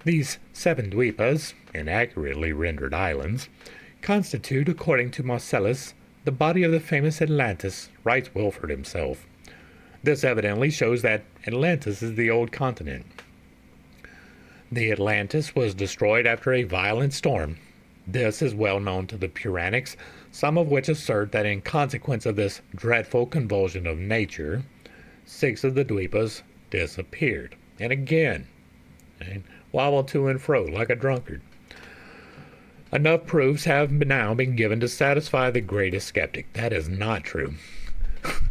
These 7 dwepas, inaccurately rendered islands, constitute, according to Marcellus, the body of the famous Atlantis, writes Wilford himself. This evidently shows that Atlantis is the old continent. The Atlantis was destroyed after a violent storm. This is well known to the Puranics, some of which assert that in consequence of this dreadful convulsion of nature, 6 of the dwepas disappeared, and again, wobble to and fro like a drunkard. Enough proofs have now been given to satisfy the greatest skeptic. That is not true.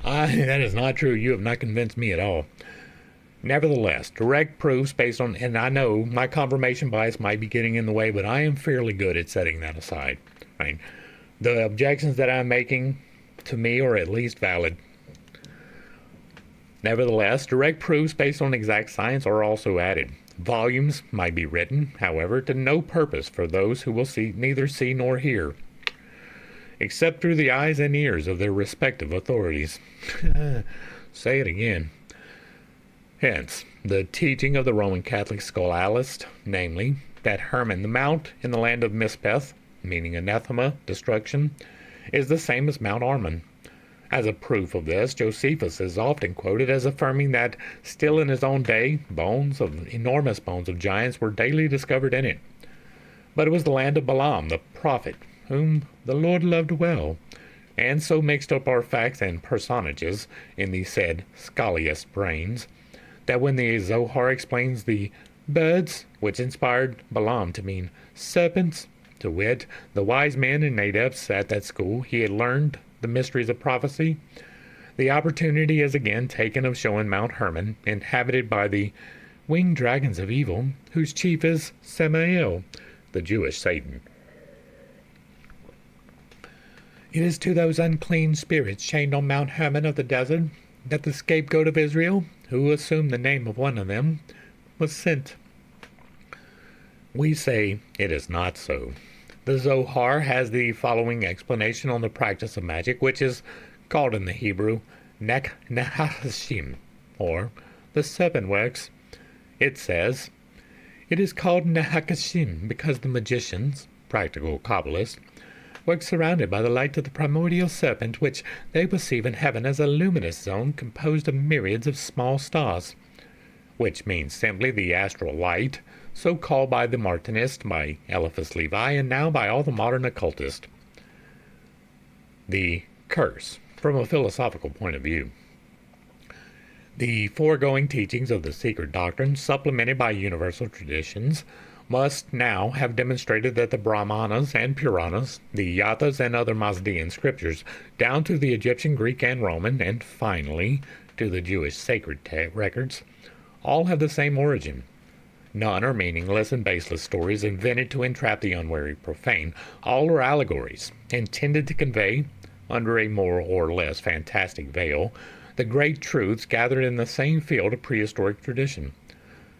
That is not true. You have not convinced me at all. Nevertheless, direct proofs based on, and I know my confirmation bias might be getting in the way, but I am fairly good at setting that aside. Right? The objections that I'm making, to me, are at least valid. Nevertheless, direct proofs based on exact science are also added. Volumes might be written, however, to no purpose for those who will neither see nor hear, except through the eyes and ears of their respective authorities. Say it again. Hence, the teaching of the Roman Catholic scholastics, namely, that Hermon the Mount in the land of Mispeth, meaning anathema, destruction, is the same as Mount Armon. As a proof of this, Josephus is often quoted as affirming that still in his own day, enormous bones of giants were daily discovered in it. But it was the land of Balaam, the prophet, whom the Lord loved well, and so mixed up our facts and personages in the said scholiast brains, that when the Zohar explains the birds, which inspired Balaam to mean serpents, to wit, the wise men and adepts at that school, he had learned the mysteries of prophecy, the opportunity is again taken of showing Mount Hermon, inhabited by the winged dragons of evil, whose chief is Samael, the Jewish Satan. It is to those unclean spirits chained on Mount Hermon of the desert that the scapegoat of Israel, who assumed the name of one of them, was sent. We say it is not so. The Zohar has the following explanation on the practice of magic, which is called in the Hebrew Nehashim, or the serpent works. It says, it is called Nehashim because the magicians, practical Kabbalists, work surrounded by the light of the primordial serpent, which they perceive in heaven as a luminous zone composed of myriads of small stars, which means simply the astral light, so called by the Martinist, by Eliphas Levi, and now by all the modern occultists. The curse, from a philosophical point of view. The foregoing teachings of the secret doctrine, supplemented by universal traditions, must now have demonstrated that the Brahmanas and Puranas, the Yathas and other Mazdean scriptures, down to the Egyptian, Greek, and Roman, and finally to the Jewish sacred records, all have the same origin. None are meaningless and baseless stories invented to entrap the unwary profane. All are allegories, intended to convey, under a more or less fantastic veil, the great truths gathered in the same field of prehistoric tradition.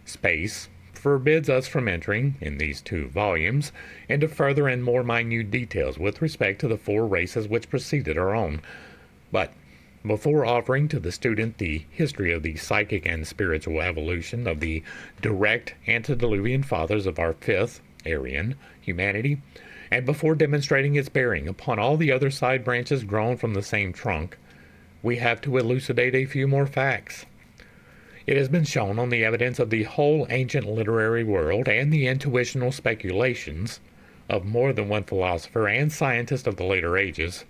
Space forbids us from entering, in these 2 volumes, into further and more minute details with respect to the 4 races which preceded our own. But before offering to the student the history of the psychic and spiritual evolution of the direct antediluvian fathers of our 5th, Aryan, humanity, and before demonstrating its bearing upon all the other side branches grown from the same trunk, we have to elucidate a few more facts. It has been shown on the evidence of the whole ancient literary world and the intuitional speculations of more than one philosopher and scientist of the later ages,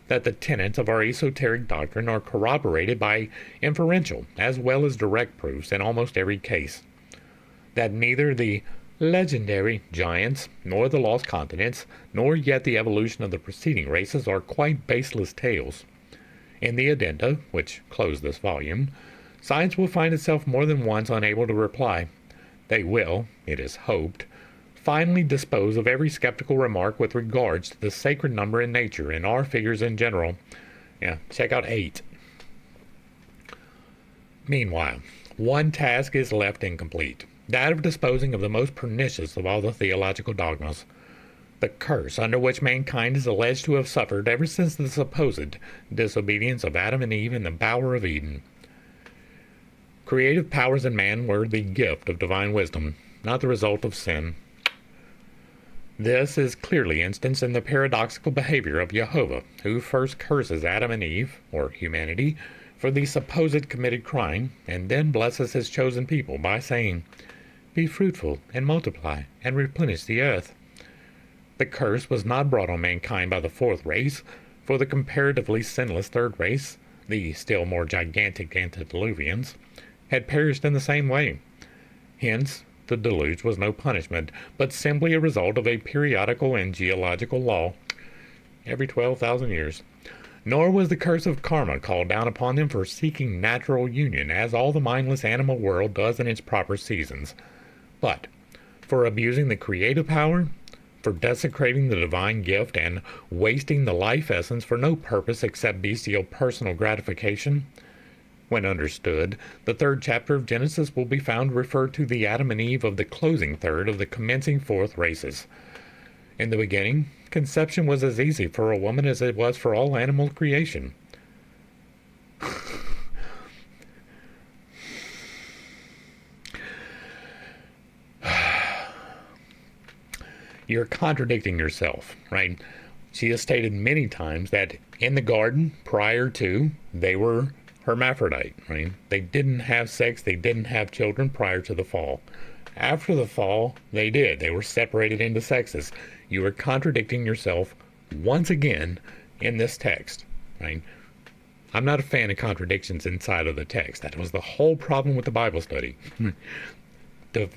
that the tenets of our esoteric doctrine are corroborated by inferential as well as direct proofs in almost every case, that neither the legendary giants, nor the lost continents, nor yet the evolution of the preceding races are quite baseless tales. In the addenda, which close this volume, science will find itself more than once unable to reply. They will, it is hoped, finally dispose of every skeptical remark with regards to the sacred number in nature and our figures in general. Check out 8. Meanwhile, one task is left incomplete, that of disposing of the most pernicious of all the theological dogmas, the curse under which mankind is alleged to have suffered ever since the supposed disobedience of Adam and Eve in the Bower of Eden. Creative powers in man were the gift of divine wisdom, not the result of sin. This is clearly instanced in the paradoxical behavior of Jehovah, who first curses Adam and Eve, or humanity, for the supposed committed crime, and then blesses his chosen people by saying, "Be fruitful, and multiply, and replenish the earth." The curse was not brought on mankind by the 4th race, for the comparatively sinless 3rd race, the still more gigantic antediluvians, had perished in the same way. Hence, the deluge was no punishment, but simply a result of a periodical and geological law every 12,000 years. Nor was the curse of karma called down upon them for seeking natural union, as all the mindless animal world does in its proper seasons, but for abusing the creative power, for desecrating the divine gift, and wasting the life essence for no purpose except bestial personal gratification. When understood, the third chapter of Genesis will be found referred to the Adam and Eve of the closing third of the commencing fourth races. In the beginning, conception was as easy for a woman as it was for all animal creation. You're contradicting yourself, right? She has stated many times that in the garden, prior to, they were hermaphrodite, right? They didn't have sex, they didn't have children prior to the fall. After the fall, they did. They were separated into sexes. You are contradicting yourself once again in this text, right? I'm not a fan of contradictions inside of the text. That was the whole problem with the Bible study. The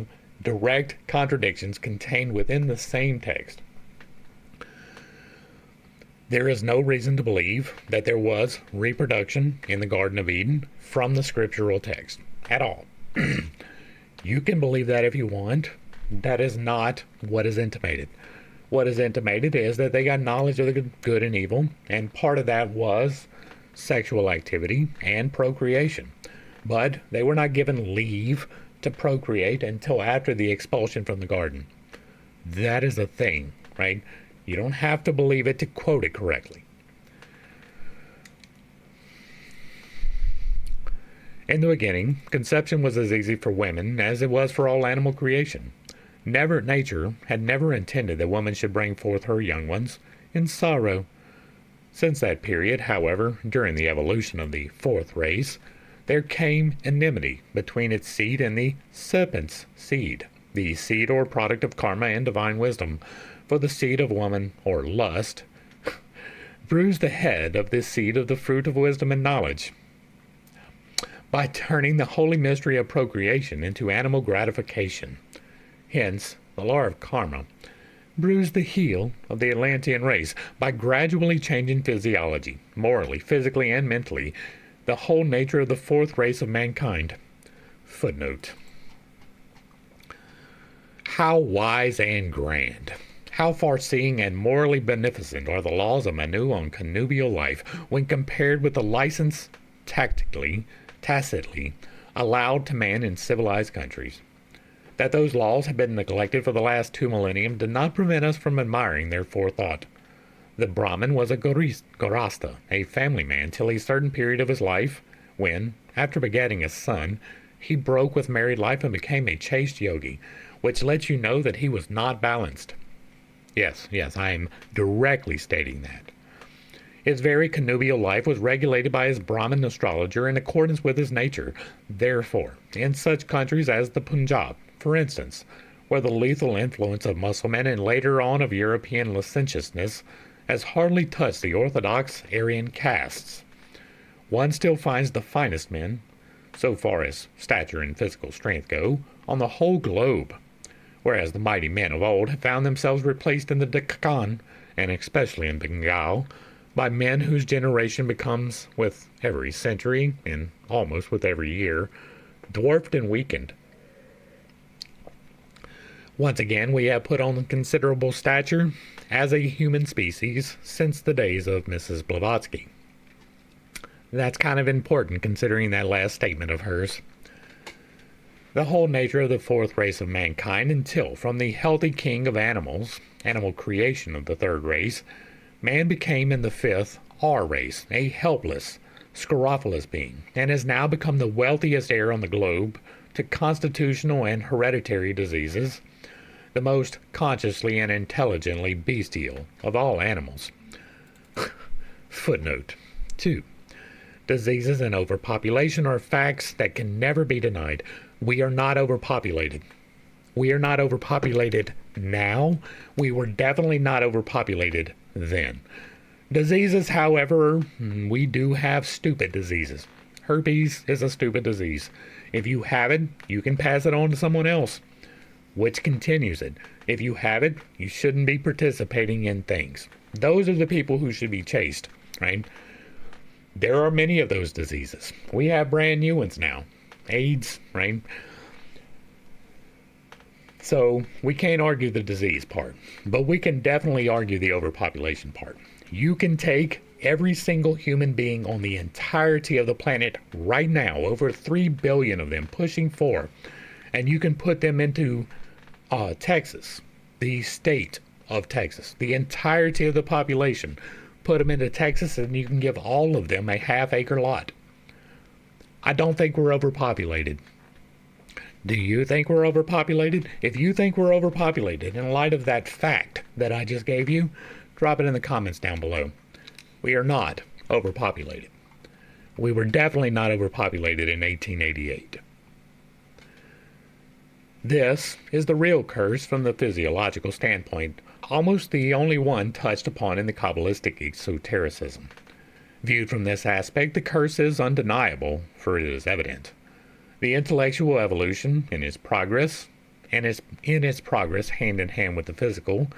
direct contradictions contained within the same text. There is no reason to believe that there was reproduction in the Garden of Eden from the scriptural text at all. You can believe that if you want. That is not what is intimated. What is intimated is that they got knowledge of the good and evil, and part of that was sexual activity and procreation. But they were not given leave to procreate until after the expulsion from the garden. That is a thing, right? You don't have to believe it to quote it correctly. In the beginning, conception was as easy for women as it was for all animal creation. Nature had never intended that woman should bring forth her young ones in sorrow. Since that period, however, during the evolution of the fourth race, there came enmity between its seed and the serpent's seed, the seed or product of karma and divine wisdom. For the seed of woman, or lust, bruised the head of this seed of the fruit of wisdom and knowledge, by turning the holy mystery of procreation into animal gratification. Hence, the law of karma bruised the heel of the Atlantean race by gradually changing physiology, morally, physically, and mentally, the whole nature of the fourth race of mankind. Footnote. How wise and grand, how far-seeing and morally beneficent are the laws of Manu on connubial life when compared with the license tacitly allowed to man in civilized countries. That those laws have been neglected for the last 2 millennia did not prevent us from admiring their forethought. The Brahmin was a Gorasta, a family man, till a certain period of his life, when, after begetting a son, he broke with married life and became a chaste yogi, which lets you know that he was not balanced. Yes, I am directly stating that. His very connubial life was regulated by his Brahmin astrologer in accordance with his nature. Therefore, in such countries as the Punjab, for instance, where the lethal influence of Mussulman and later on of European licentiousness has hardly touched the orthodox Aryan castes, one still finds the finest men, so far as stature and physical strength go, on the whole globe, whereas the mighty men of old have found themselves replaced in the Deccan, and especially in Bengal, by men whose generation becomes, with every century, and almost with every year, dwarfed and weakened. Once again, we have put on considerable stature as a human species since the days of Mrs. Blavatsky. That's kind of important considering that last statement of hers. The whole nature of the fourth race of mankind until, from the healthy king of animals, animal creation of the third race, man became in the fifth R race, a helpless, scrophulous being, and has now become the wealthiest heir on the globe to constitutional and hereditary diseases, the most consciously and intelligently bestial of all animals. Footnote 2. Diseases and overpopulation are facts that can never be denied. We are not overpopulated. We are not overpopulated now. We were definitely not overpopulated then. Diseases, however, we do have stupid diseases. Herpes is a stupid disease. If you have it, you can pass it on to someone else, which continues it. If you have it, you shouldn't be participating in things. Those are the people who should be chased, right? There are many of those diseases. We have brand new ones now. AIDS, right? So we can't argue the disease part, but we can definitely argue the overpopulation part. You can take Every single human being on the entirety of the planet right now, over 3 billion of them, pushing 4, and you can put them into Texas, the state of Texas, the entirety of the population, put them into Texas, and you can give all of them a half-acre lot. I don't think we're overpopulated. Do you think we're overpopulated? If you think we're overpopulated, in light of that fact that I just gave you, drop it in the comments down below. We are not overpopulated. We were definitely not overpopulated in 1888. This is the real curse from the physiological standpoint, almost the only one touched upon in the Kabbalistic esotericism. Viewed from this aspect, the curse is undeniable, for it is evident. The intellectual evolution in its progress, and in its progress hand in hand with the physical,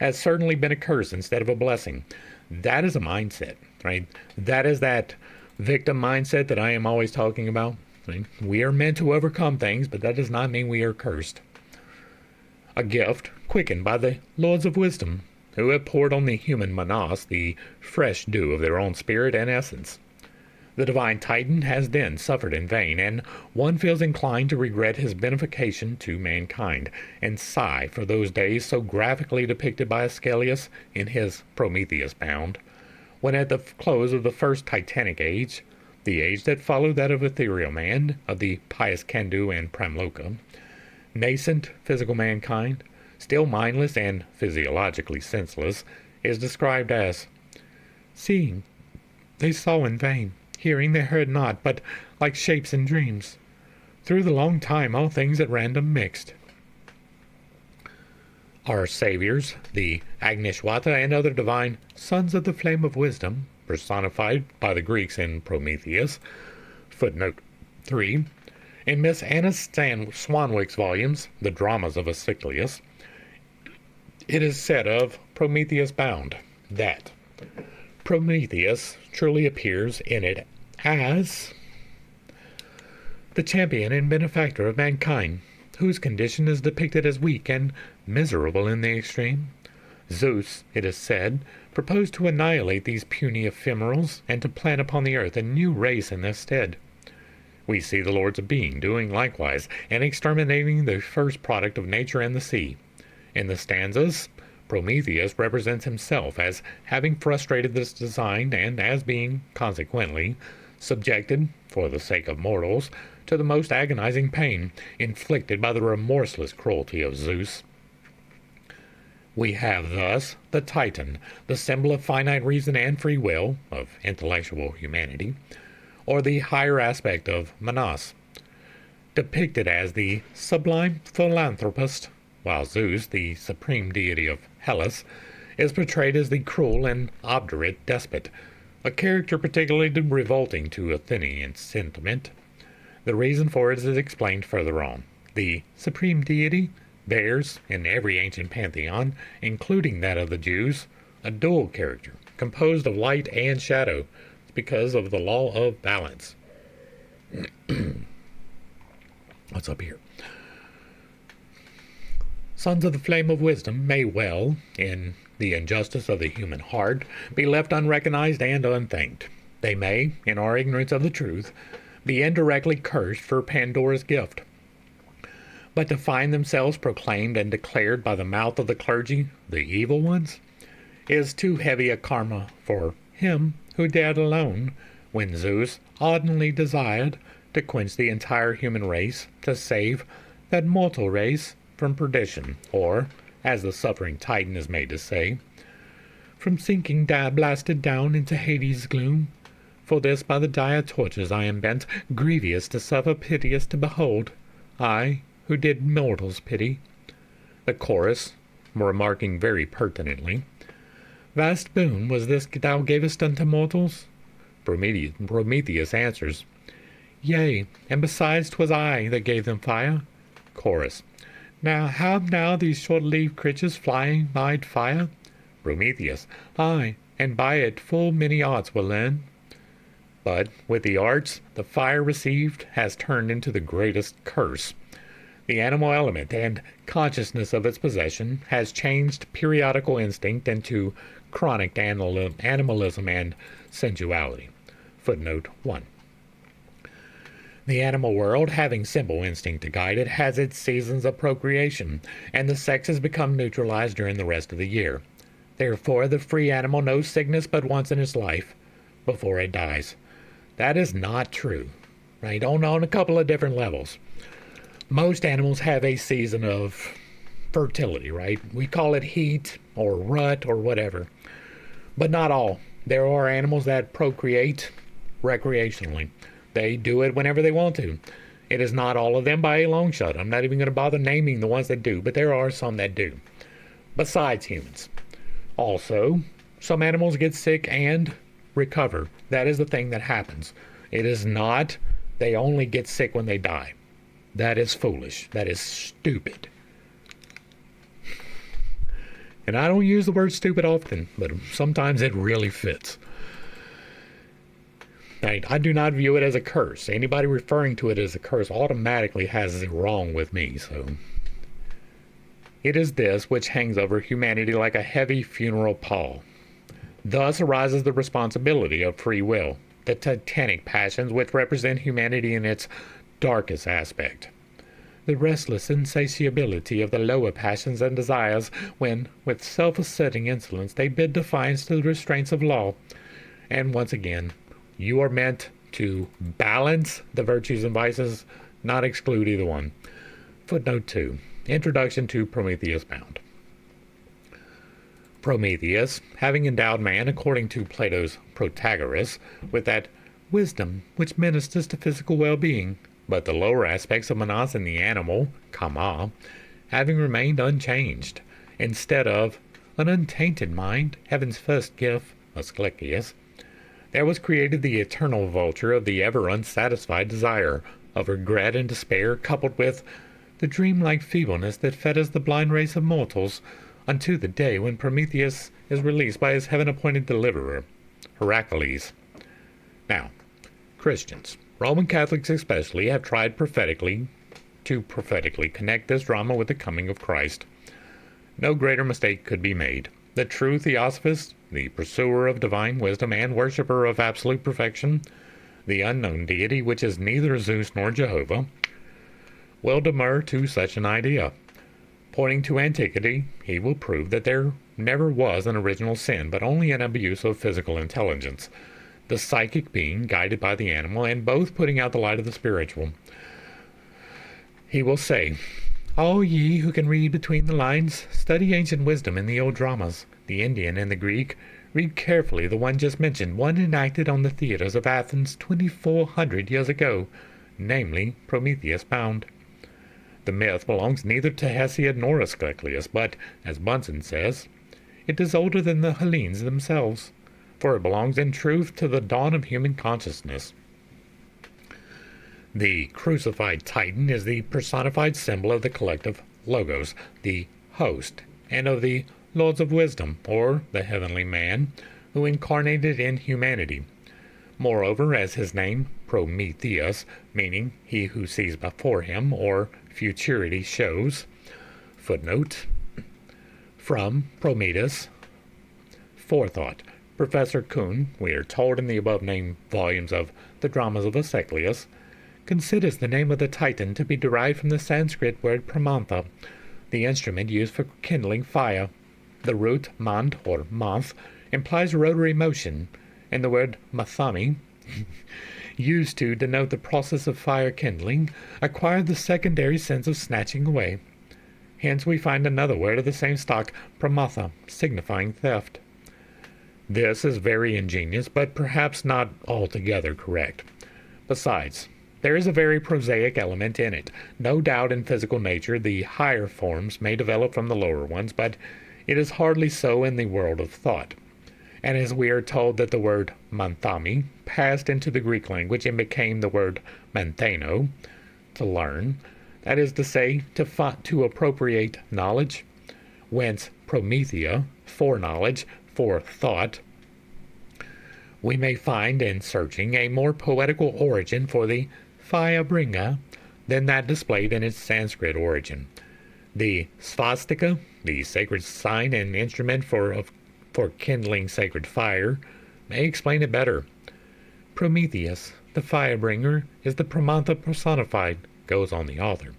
has certainly been a curse instead of a blessing. That is a mindset, right? That is that victim mindset that I am always talking about. Right? We are meant to overcome things, but that does not mean we are cursed. A gift quickened by the Lords of Wisdom, who have poured on the human manas the fresh dew of their own spirit and essence. The divine Titan has then suffered in vain, and one feels inclined to regret his benefaction to mankind, and sigh for those days so graphically depicted by Aeschylus in his Prometheus Bound, when at the close of the first Titanic age, the age that followed that of ethereal man, of the pious Kendu and Pramloka, nascent physical mankind, still mindless and physiologically senseless, is described as, seeing, they saw in vain. Hearing they heard not, but like shapes in dreams. Through the long time all things at random mixed. Our saviors, the Agnishwata and other divine sons of the flame of wisdom, personified by the Greeks in Prometheus, footnote 3, in Miss Anna Swanwick's volumes, The Dramas of Aeschylus, it is said of Prometheus Bound that Prometheus truly appears in it as the champion and benefactor of mankind, whose condition is depicted as weak and miserable in the extreme. Zeus, it is said, proposed to annihilate these puny ephemerals and to plant upon the earth a new race in their stead. We see the Lords of Being doing likewise, and exterminating the first product of nature and the sea. In the stanzas, Prometheus represents himself as having frustrated this design and as being, consequently, subjected, for the sake of mortals, to the most agonizing pain inflicted by the remorseless cruelty of Zeus. We have thus the Titan, the symbol of finite reason and free will, of intellectual humanity, or the higher aspect of Manas, depicted as the sublime philanthropist, while Zeus, the supreme deity of Hellas, is portrayed as the cruel and obdurate despot, a character particularly revolting to Athenian sentiment. The reason for it is explained further on. The supreme deity bears, in every ancient pantheon, including that of the Jews, a dual character, composed of light and shadow, because of the law of balance. What's up here? Sons of the flame of wisdom may well, in the injustice of the human heart, be left unrecognized and unthanked. They may, in our ignorance of the truth, be indirectly cursed for Pandora's gift. But to find themselves proclaimed and declared by the mouth of the clergy, the evil ones, is too heavy a karma for him who dared alone, when Zeus ardently desired to quench the entire human race, to save that mortal race from perdition, or, as the suffering Titan is made to say, from sinking blasted down into Hades' gloom. For this by the dire tortures I am bent, grievous to suffer, piteous to behold, I, who did mortals pity. The chorus, remarking very pertinently, vast boon was this thou gavest unto mortals? Prometheus answers, Yea, and besides 'twas I that gave them fire. Chorus, Now have now these short-lived creatures flying might fire? Prometheus, Aye, and by it full many arts will learn. But with the arts the fire received has turned into the greatest curse. The animal element and consciousness of its possession has changed periodical instinct into chronic animalism and sensuality. Footnote 1. The animal world, having simple instinct to guide it, has its seasons of procreation, and the sexes become neutralized during the rest of the year. Therefore, the free animal knows sickness but once in its life, before it dies. That is not true, right? On a couple of different levels. Most animals have a season of fertility, right? We call it heat or rut or whatever, but not all. There are animals that procreate recreationally. They do it whenever they want to. It is not all of them by a long shot. I'm not even going to bother naming the ones that do, but there are some that do, besides humans. Also, some animals get sick and recover. That is the thing that happens. It is not they only get sick when they die. That is foolish. That is stupid. And I don't use the word stupid often, but sometimes it really fits. I do not view it as a curse. Anybody referring to it as a curse automatically has it wrong with me, so. It is this which hangs over humanity like a heavy funeral pall. Thus arises the responsibility of free will, the titanic passions which represent humanity in its darkest aspect. The restless insatiability of the lower passions and desires when, with self-asserting insolence, they bid defiance to the restraints of law. And once again, you are meant to balance the virtues and vices, not exclude either one. Footnote 2. Introduction to Prometheus Bound. Prometheus, having endowed man, according to Plato's Protagoras, with that wisdom which ministers to physical well-being, but the lower aspects of Manas in the animal, Kama, having remained unchanged, instead of an untainted mind, heaven's first gift, Asclepius, there was created the eternal vulture of the ever unsatisfied desire, of regret and despair, coupled with the dreamlike feebleness that fetters the blind race of mortals, unto the day when Prometheus is released by his heaven-appointed deliverer, Heracles. Now, Christians, Roman Catholics especially, have tried prophetically connect this drama with the coming of Christ. No greater mistake could be made. The true theosophist, the pursuer of divine wisdom and worshipper of absolute perfection, the unknown deity which is neither Zeus nor Jehovah, will demur to such an idea. Pointing to antiquity, he will prove that there never was an original sin, but only an abuse of physical intelligence, the psychic being guided by the animal, and both putting out the light of the spiritual. He will say, all ye who can read between the lines, study ancient wisdom in the old dramas, the Indian and the Greek. Read carefully the one just mentioned, one enacted on the theaters of Athens 2,400 years ago, namely Prometheus Bound. The myth belongs neither to Hesiod nor Asclepius, but, as Bunsen says, it is older than the Hellenes themselves, for it belongs in truth to the dawn of human consciousness. The crucified Titan is the personified symbol of the collective Logos, the host, and of the Lords of Wisdom, or the heavenly man, who incarnated in humanity. Moreover, as his name, Prometheus, meaning he who sees before him, or futurity shows. Footnote. From Prometheus. Forethought. Professor Kuhn, we are told in the above-named volumes of the Dramas of Asclepius, considers the name of the Titan to be derived from the Sanskrit word pramantha, the instrument used for kindling fire. The root mant, or manth, implies rotary motion, and the word mathami, used to denote the process of fire kindling, acquired the secondary sense of snatching away. Hence we find another word of the same stock, pramatha, signifying theft. This is very ingenious, but perhaps not altogether correct. Besides, there is a very prosaic element in it. No doubt in physical nature the higher forms may develop from the lower ones, but it is hardly so in the world of thought. And as we are told that the word manthami passed into the Greek language and became the word mantheno, to learn, that is to say, to appropriate knowledge, whence Promethea, foreknowledge, forethought, we may find in searching a more poetical origin for the fire-bringer than that displayed in its Sanskrit origin. The svastika, the sacred sign and instrument for for kindling sacred fire, may explain it better. Prometheus, the firebringer, is the Pramanta personified, goes on the author.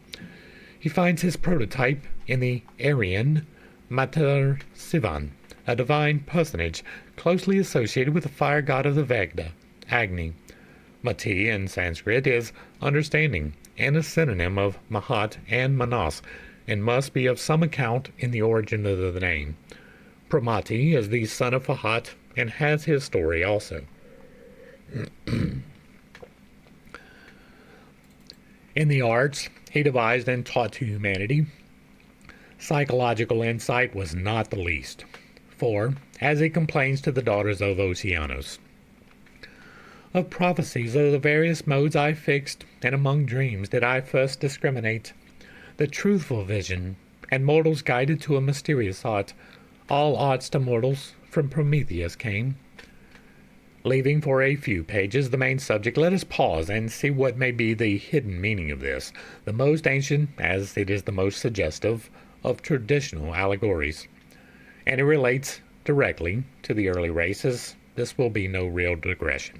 He finds his prototype in the Aryan Mater Sivan, a divine personage closely associated with the fire god of the Veda, Agni. Mati in Sanskrit is understanding and a synonym of Mahat and Manas, and must be of some account in the origin of the name. Pramati is the son of Fahat and has his story also. In the arts he devised and taught to humanity, psychological insight was not the least. For, as he complains to the daughters of Oceanos, of prophecies of the various modes I fixed, and among dreams did I first discriminate the truthful vision, and mortals guided to a mysterious art. All arts to mortals from Prometheus came. Leaving for a few pages the main subject, let us pause and see what may be the hidden meaning of this, the most ancient, as it is the most suggestive, of traditional allegories. And it relates directly to the early races. This will be no real digression.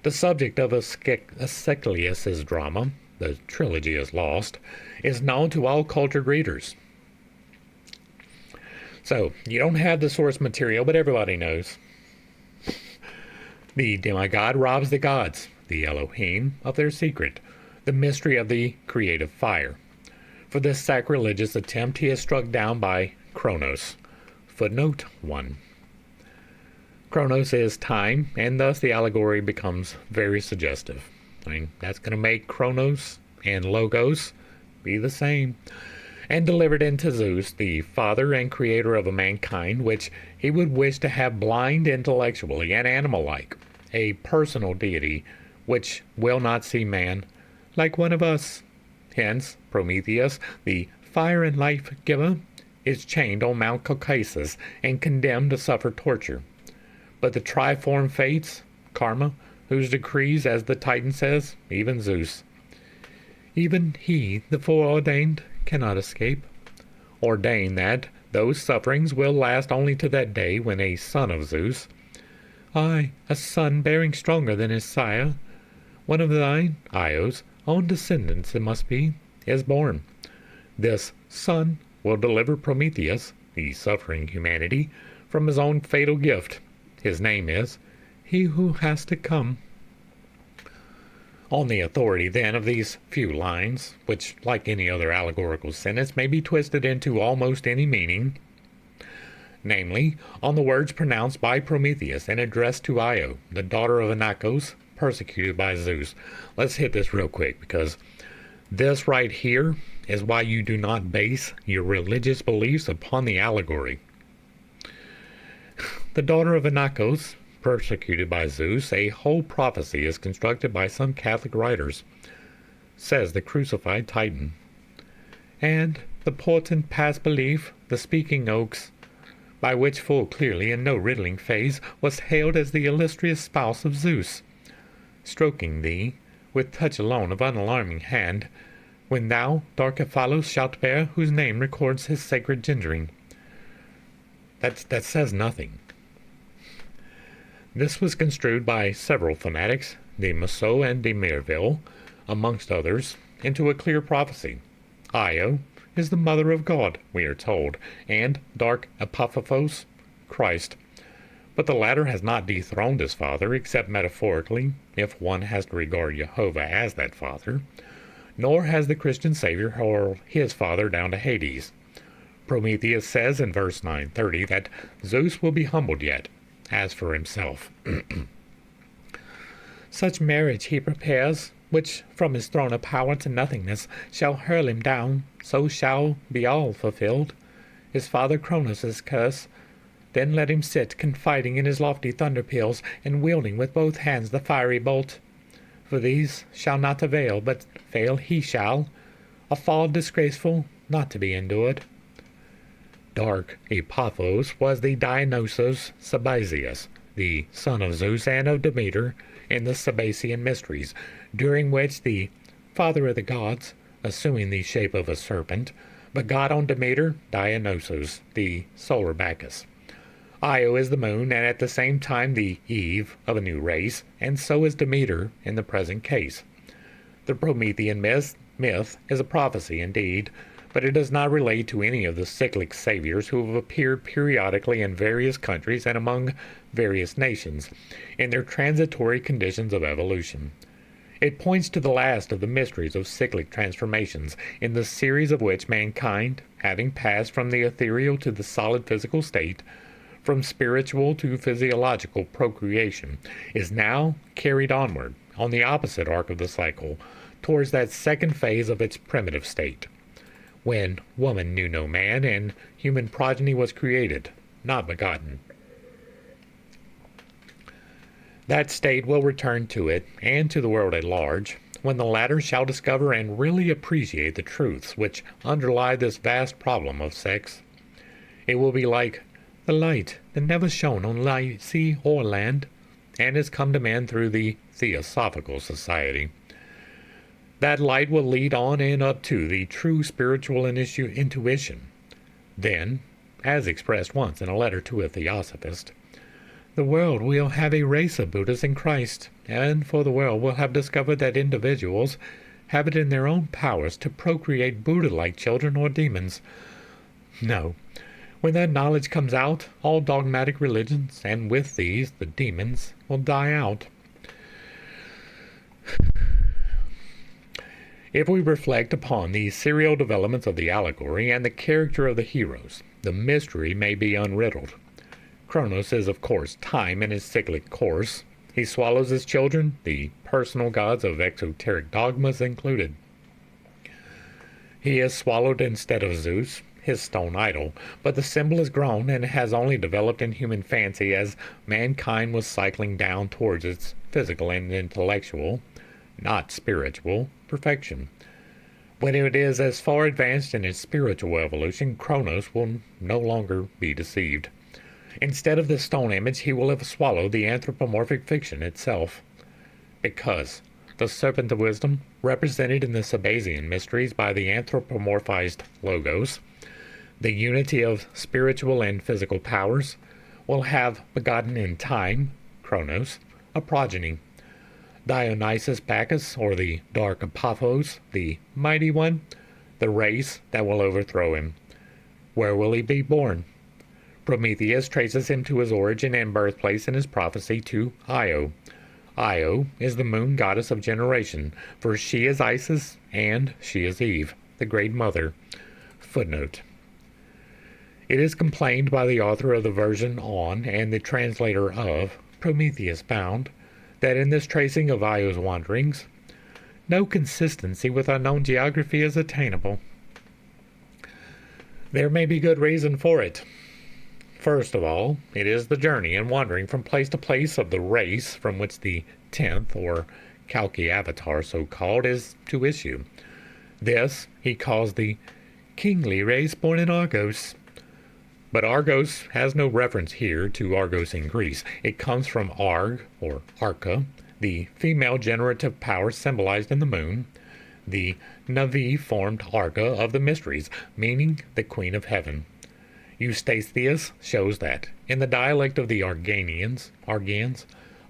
The subject of Aeschylus's drama, The Trilogy is Lost, is known to all cultured readers. So, you don't have the source material, but everybody knows. The demigod robs the gods, the Elohim, of their secret, the mystery of the creative fire. For this sacrilegious attempt he is struck down by Kronos. Footnote 1. Kronos is time, and thus the allegory becomes very suggestive. I mean, that's going to make Kronos and Logos be the same. And delivered into Zeus, the father and creator of a mankind which he would wish to have blind intellectually and animal-like, a personal deity which will not see man, like one of us. Hence, Prometheus, the fire and life giver, is chained on Mount Caucasus and condemned to suffer torture. But the triform fates, karma, whose decrees, as the Titan says, even Zeus, even he, the foreordained, cannot escape, ordain that those sufferings will last only to that day when a son of Zeus, ay, a son bearing stronger than his sire, one of thine, Io's, own descendants it must be, is born. This son will deliver Prometheus, the suffering humanity, from his own fatal gift. His name is He Who Has to Come. On the authority, then, of these few lines, which, like any other allegorical sentence, may be twisted into almost any meaning, namely, on the words pronounced by Prometheus and addressed to Io, the daughter of Inachos, persecuted by Zeus. Let's hit this real quick, because this right here is why you do not base your religious beliefs upon the allegory. The daughter of Inachos, persecuted by Zeus, a whole prophecy is constructed by some Catholic writers, says the crucified Titan. And the portent past belief, the speaking oaks, by which full clearly and no riddling phase was hailed as the illustrious spouse of Zeus, stroking thee, with touch alone of unalarming hand, when thou, dark Ephalos, shalt bear, whose name records his sacred gendering. That says nothing. This was construed by several fanatics, de Massot and de Merville, amongst others, into a clear prophecy. Io is the mother of God, we are told, and dark Apophos, Christ. But the latter has not dethroned his father, except metaphorically, if one has to regard Jehovah as that father, nor has the Christian Savior hurled his father down to Hades. Prometheus says in verse 930 that Zeus will be humbled yet, as for himself. Such marriage he prepares, which from his throne of power to nothingness shall hurl him down, so shall be all fulfilled. His father Kronos' curse, then let him sit confiding in his lofty thunder peals, and wielding with both hands the fiery bolt. For these shall not avail, but fail he shall, a fall disgraceful, not to be endured. Dark Epaphos was the Dionysos Sabazius, the son of Zeus and of Demeter, in the Sabacean mysteries, during which the father of the gods, assuming the shape of a serpent, begot on Demeter Dionysos, the solar Bacchus. Io is the moon, and at the same time the Eve of a new race, and so is Demeter in the present case. The Promethean myth is a prophecy indeed, but it does not relate to any of the cyclic saviors who have appeared periodically in various countries and among various nations, in their transitory conditions of evolution. It points to the last of the mysteries of cyclic transformations, in the series of which mankind, having passed from the ethereal to the solid physical state, from spiritual to physiological procreation, is now carried onward, on the opposite arc of the cycle, towards that second phase of its primitive state, when woman knew no man and human progeny was created, not begotten. That state will return to it, and to the world at large, when the latter shall discover and really appreciate the truths which underlie this vast problem of sex. It will be like the light that never shone on sea or land, and has come to man through the Theosophical Society. That light will lead on and up to the true spiritual intuition. Then, as expressed once in a letter to a Theosophist, the world will have a race of Buddhas in Christ, and for the world will have discovered that individuals have it in their own powers to procreate Buddha-like children or demons. No, when that knowledge comes out, all dogmatic religions, and with these the demons, will die out. If we reflect upon the serial developments of the allegory and the character of the heroes, the mystery may be unriddled. Kronos is, of course, time in his cyclic course. He swallows his children, the personal gods of exoteric dogmas included. He is swallowed instead of Zeus, his stone idol, but the symbol has grown and has only developed in human fancy as mankind was cycling down towards its physical and intellectual, not spiritual, perfection. When it is as far advanced in its spiritual evolution, Kronos will no longer be deceived. Instead of the stone image, he will have swallowed the anthropomorphic fiction itself. Because the serpent of wisdom, represented in the Sabazian mysteries by the anthropomorphized logos, the unity of spiritual and physical powers, will have begotten in time, Kronos, a progeny. Dionysus Bacchus, or the dark Apophos, the mighty one, the race that will overthrow him. Where will he be born? Prometheus traces him to his origin and birthplace in his prophecy to Io. Io is the moon goddess of generation, for she is Isis and she is Eve, the great mother. Footnote. It is complained by the author of the version on and the translator of Prometheus Bound that in this tracing of Io's wanderings, no consistency with unknown geography is attainable. There may be good reason for it. First of all, it is the journey and wandering from place to place of the race from which the 10th, or Kalki avatar so-called, is to issue. This he calls the kingly race born in Argos. But Argos has no reference here to Argos in Greece. It comes from Arg, or Arca, the female generative power symbolized in the moon, the Navi-formed Arca of the mysteries, meaning the Queen of Heaven. Eustathius shows that, in the dialect of the Argians,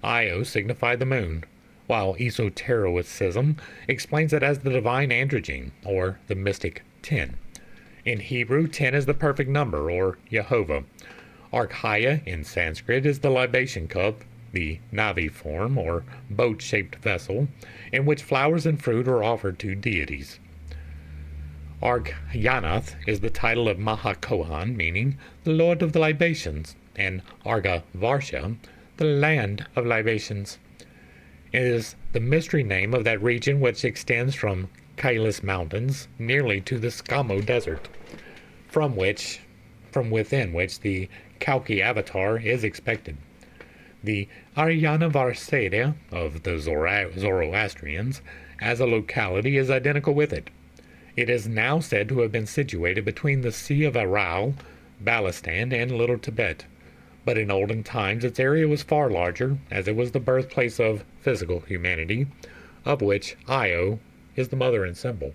Io signified the moon, while esotericism explains it as the divine androgyne, or the mystic 10. In Hebrew, 10 is the perfect number, or Jehovah. Archaia, in Sanskrit, is the libation cup, the Navi form, or boat-shaped vessel, in which flowers and fruit are offered to deities. Argyanath is the title of Mahakohan, meaning the Lord of the Libations, and Argavarsha, the land of libations. It is the mystery name of that region which extends from Kailas Mountains nearly to the Skamo Desert, from within which the Kalki avatar is expected. The Aryana Varseda of the Zoroastrians, as a locality, is identical with it. It is now said to have been situated between the Sea of Aral, Balistan, and Little Tibet, but in olden times its area was far larger, as it was the birthplace of physical humanity, of which Io is the mother and symbol.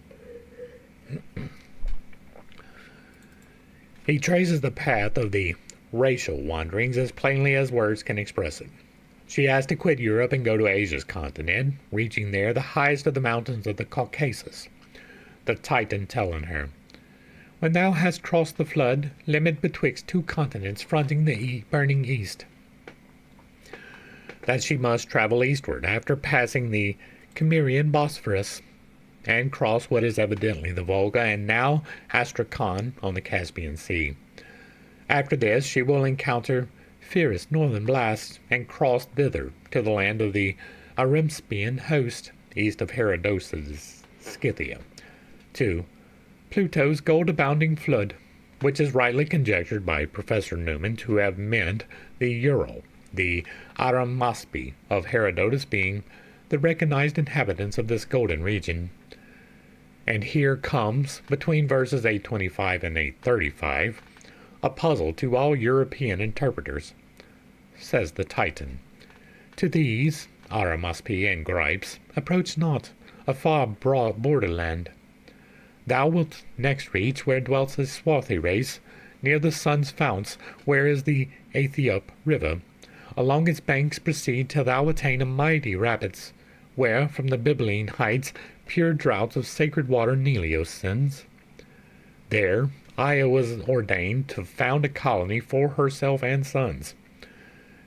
He traces the path of the racial wanderings as plainly as words can express it. She has to quit Europe and go to Asia's continent, reaching there the highest of the mountains of the Caucasus, the Titan telling her, "When thou hast crossed the flood, limit betwixt two continents fronting the burning east," that she must travel eastward after passing the Cimmerian Bosphorus, and cross what is evidently the Volga and now Astrakhan on the Caspian Sea. After this she will encounter fierce northern blasts and cross thither to the land of the Arimspian host east of Herodotus' Scythia, to Pluto's gold-abounding flood, which is rightly conjectured by Professor Newman to have meant the Ural, the Aramaspi of Herodotus being the recognized inhabitants of this golden region. And here comes, between verses 825 and 835, a puzzle to all European interpreters. Says the Titan, "To these, Aramaspi and Gripes, approach not, a far broad borderland. Thou wilt next reach where dwells a swarthy race, near the sun's founts, where is the Aethiop river. Along its banks proceed till thou attain a mighty rapids, where, from the Bybline heights, pure draughts of sacred water Neleos sends. There Io was ordained to found a colony for herself and sons."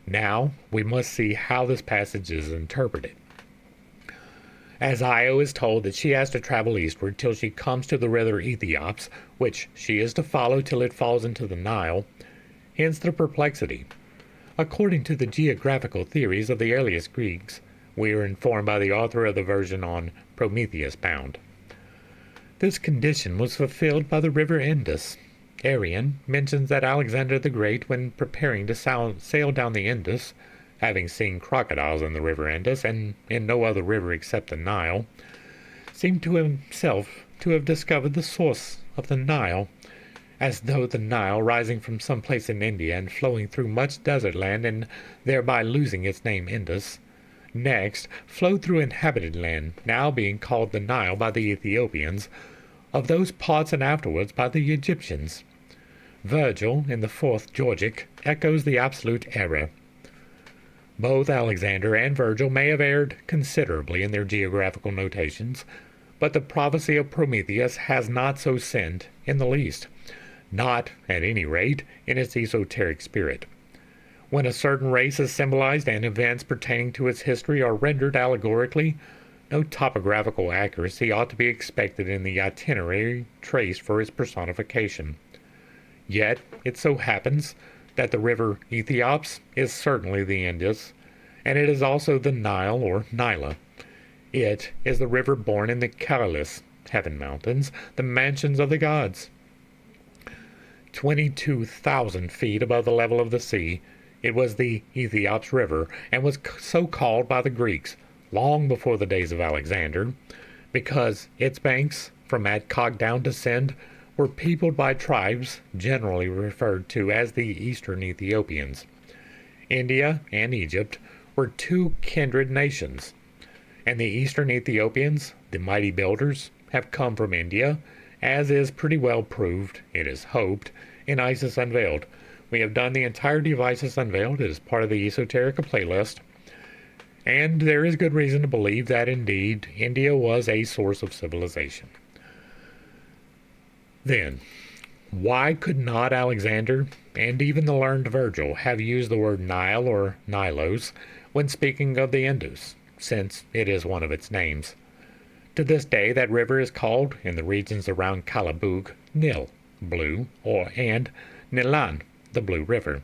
Now we must see how this passage is interpreted. As Io is told that she has to travel eastward till she comes to the river Ethiops, which she is to follow till it falls into the Nile, hence the perplexity. According to the geographical theories of the earliest Greeks, we are informed by the author of the version on Prometheus Bound, this condition was fulfilled by the river Indus. Arrian mentions that Alexander the Great, when preparing to sail down the Indus, having seen crocodiles in the river Indus and in no other river except the Nile, seemed to himself to have discovered the source of the Nile, as though the Nile, rising from some place in India and flowing through much desert land and thereby losing its name Indus, next flowed through inhabited land, now being called the Nile by the Ethiopians, of those parts and afterwards by the Egyptians. Virgil, in the 4th Georgic, echoes the absolute error. Both Alexander and Virgil may have erred considerably in their geographical notations, but the prophecy of Prometheus has not so sinned in the least, not, at any rate, in its esoteric spirit. When a certain race is symbolized and events pertaining to its history are rendered allegorically, no topographical accuracy ought to be expected in the itinerary traced for its personification. Yet it so happens that the river Ethiops is certainly the Indus, and it is also the Nile or Nila. It is the river born in the Caralis, heaven mountains, the mansions of the gods. 22,000 feet above the level of the sea, it was the Ethiops River, and was so called by the Greeks long before the days of Alexander, because its banks, from Adcock down to Sind, were peopled by tribes generally referred to as the Eastern Ethiopians. India and Egypt were two kindred nations, and the Eastern Ethiopians, the mighty builders, have come from India, as is pretty well proved, it is hoped, in Isis Unveiled. We have done the entirety of Isis Unveiled as part of the Esoterica playlist, and there is good reason to believe that indeed India was a source of civilization. Then, why could not Alexander, and even the learned Virgil, have used the word Nile or Nilos when speaking of the Indus, since it is one of its names? To this day that river is called, in the regions around Kalabug, Nil, blue, and Nilan, the Blue River.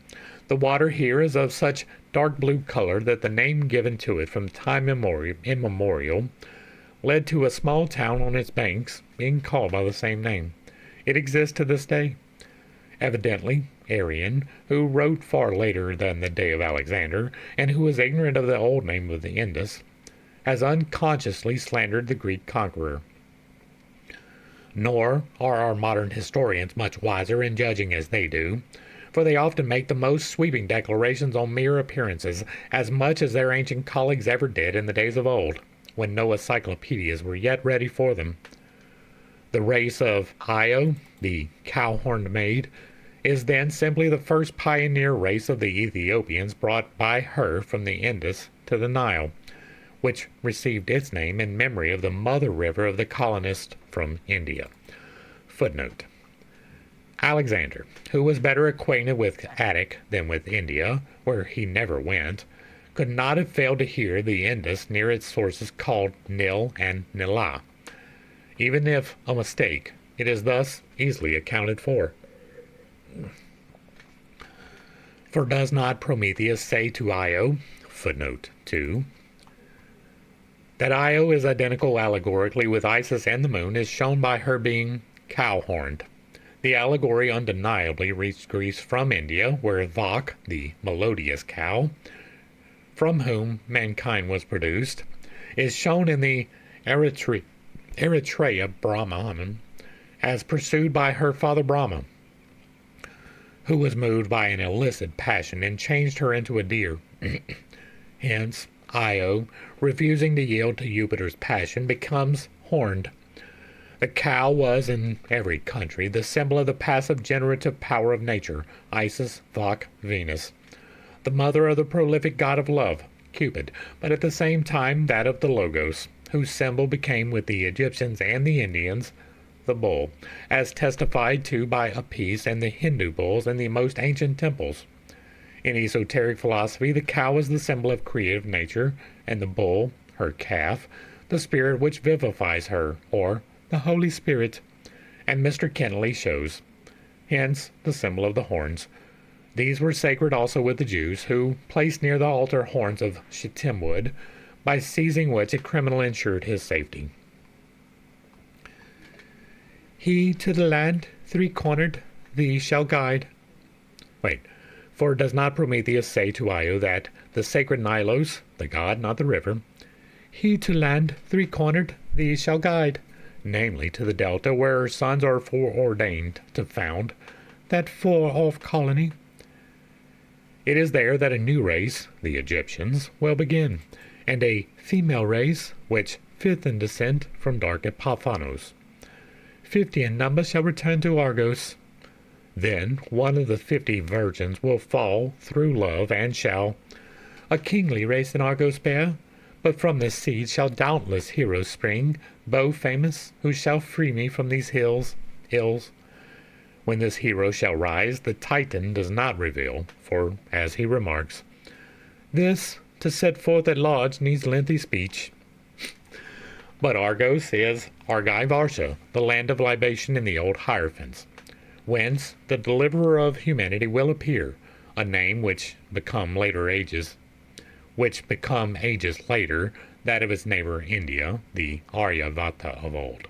The water here is of such dark blue color that the name given to it from time immemorial led to a small town on its banks being called by the same name. It exists to this day. Evidently, Arrian, who wrote far later than the day of Alexander, and who was ignorant of the old name of the Indus, has unconsciously slandered the Greek conqueror. Nor are our modern historians much wiser in judging as they do, for they often make the most sweeping declarations on mere appearances, as much as their ancient colleagues ever did in the days of old, when no encyclopedias were yet ready for them. The race of Io, the cow-horned maid, is then simply the first pioneer race of the Ethiopians brought by her from the Indus to the Nile, which received its name in memory of the mother river of the colonists from India. Footnote: Alexander, who was better acquainted with Attic than with India, where he never went, could not have failed to hear the Indus near its sources called Nil and Nila. Even if a mistake, it is thus easily accounted for. For does not Prometheus say to Io, footnote 2, that Io is identical allegorically with Isis and the moon is shown by her being cow-horned. The allegory undeniably reached Greece from India, where Vak, the melodious cow, from whom mankind was produced, is shown in the Eritrea Brahman as pursued by her father Brahma, who was moved by an illicit passion and changed her into a deer. Hence, Io, refusing to yield to Jupiter's passion, becomes horned. The cow was, in every country, the symbol of the passive generative power of nature, Isis, Vak, Venus, the mother of the prolific god of love, Cupid, but at the same time that of the Logos, whose symbol became with the Egyptians and the Indians the bull, as testified to by Apis and the Hindu bulls in the most ancient temples. In esoteric philosophy, the cow is the symbol of creative nature, and the bull, her calf, the spirit which vivifies her, or the Holy Spirit, and Mr. Kennelly shows, hence the symbol of the horns. These were sacred also with the Jews, who placed near the altar horns of shittim wood, by seizing which a criminal ensured his safety. He to the land three-cornered thee shall guide. For does not Prometheus say to Io that the sacred Nilos, the god, not the river, he to land three-cornered thee shall guide, namely to the delta where her sons are foreordained to found that far-off colony? It is there that a new race, the Egyptians, will begin, and a female race, which fifth in descent from dark Epiphanos. 50 in number shall return to Argos. Then one of the 50 virgins will fall through love, and shall a kingly race in Argos bear. But from this seed shall doubtless heroes spring, both famous, who shall free me from these hills. When this hero shall rise, the Titan does not reveal, for, as he remarks, this, to set forth at large, needs lengthy speech. But Argos is Argive Arsha, the land of libation in the old hierophants, whence the deliverer of humanity will appear, a name which become ages later that of its neighbor India, the Aryavata of old.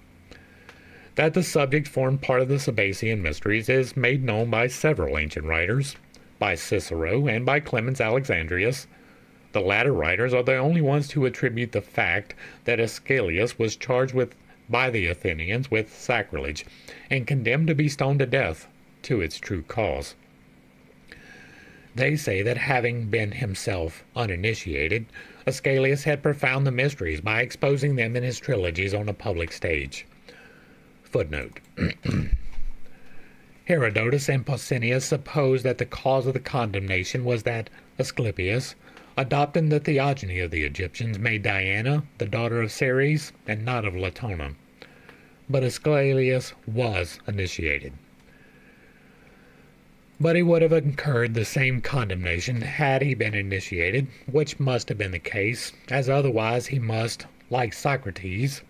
That the subject formed part of the Sabbacean mysteries is made known by several ancient writers, by Cicero and by Clemens Alexandrinus. The latter writers are the only ones to attribute the fact that Aeschylus was charged by the Athenians with sacrilege, and condemned to be stoned to death, to its true cause. They say that having been himself uninitiated, Aeschylus had profound the mysteries by exposing them in his trilogies on a public stage. Footnote: Herodotus and Pausanias suppose that the cause of the condemnation was that Asclepius, adopting the theogony of the Egyptians, made Diana the daughter of Ceres and not of Latona. But Aeschylus was initiated. But he would have incurred the same condemnation had he been initiated, which must have been the case, as otherwise he must, like Socrates,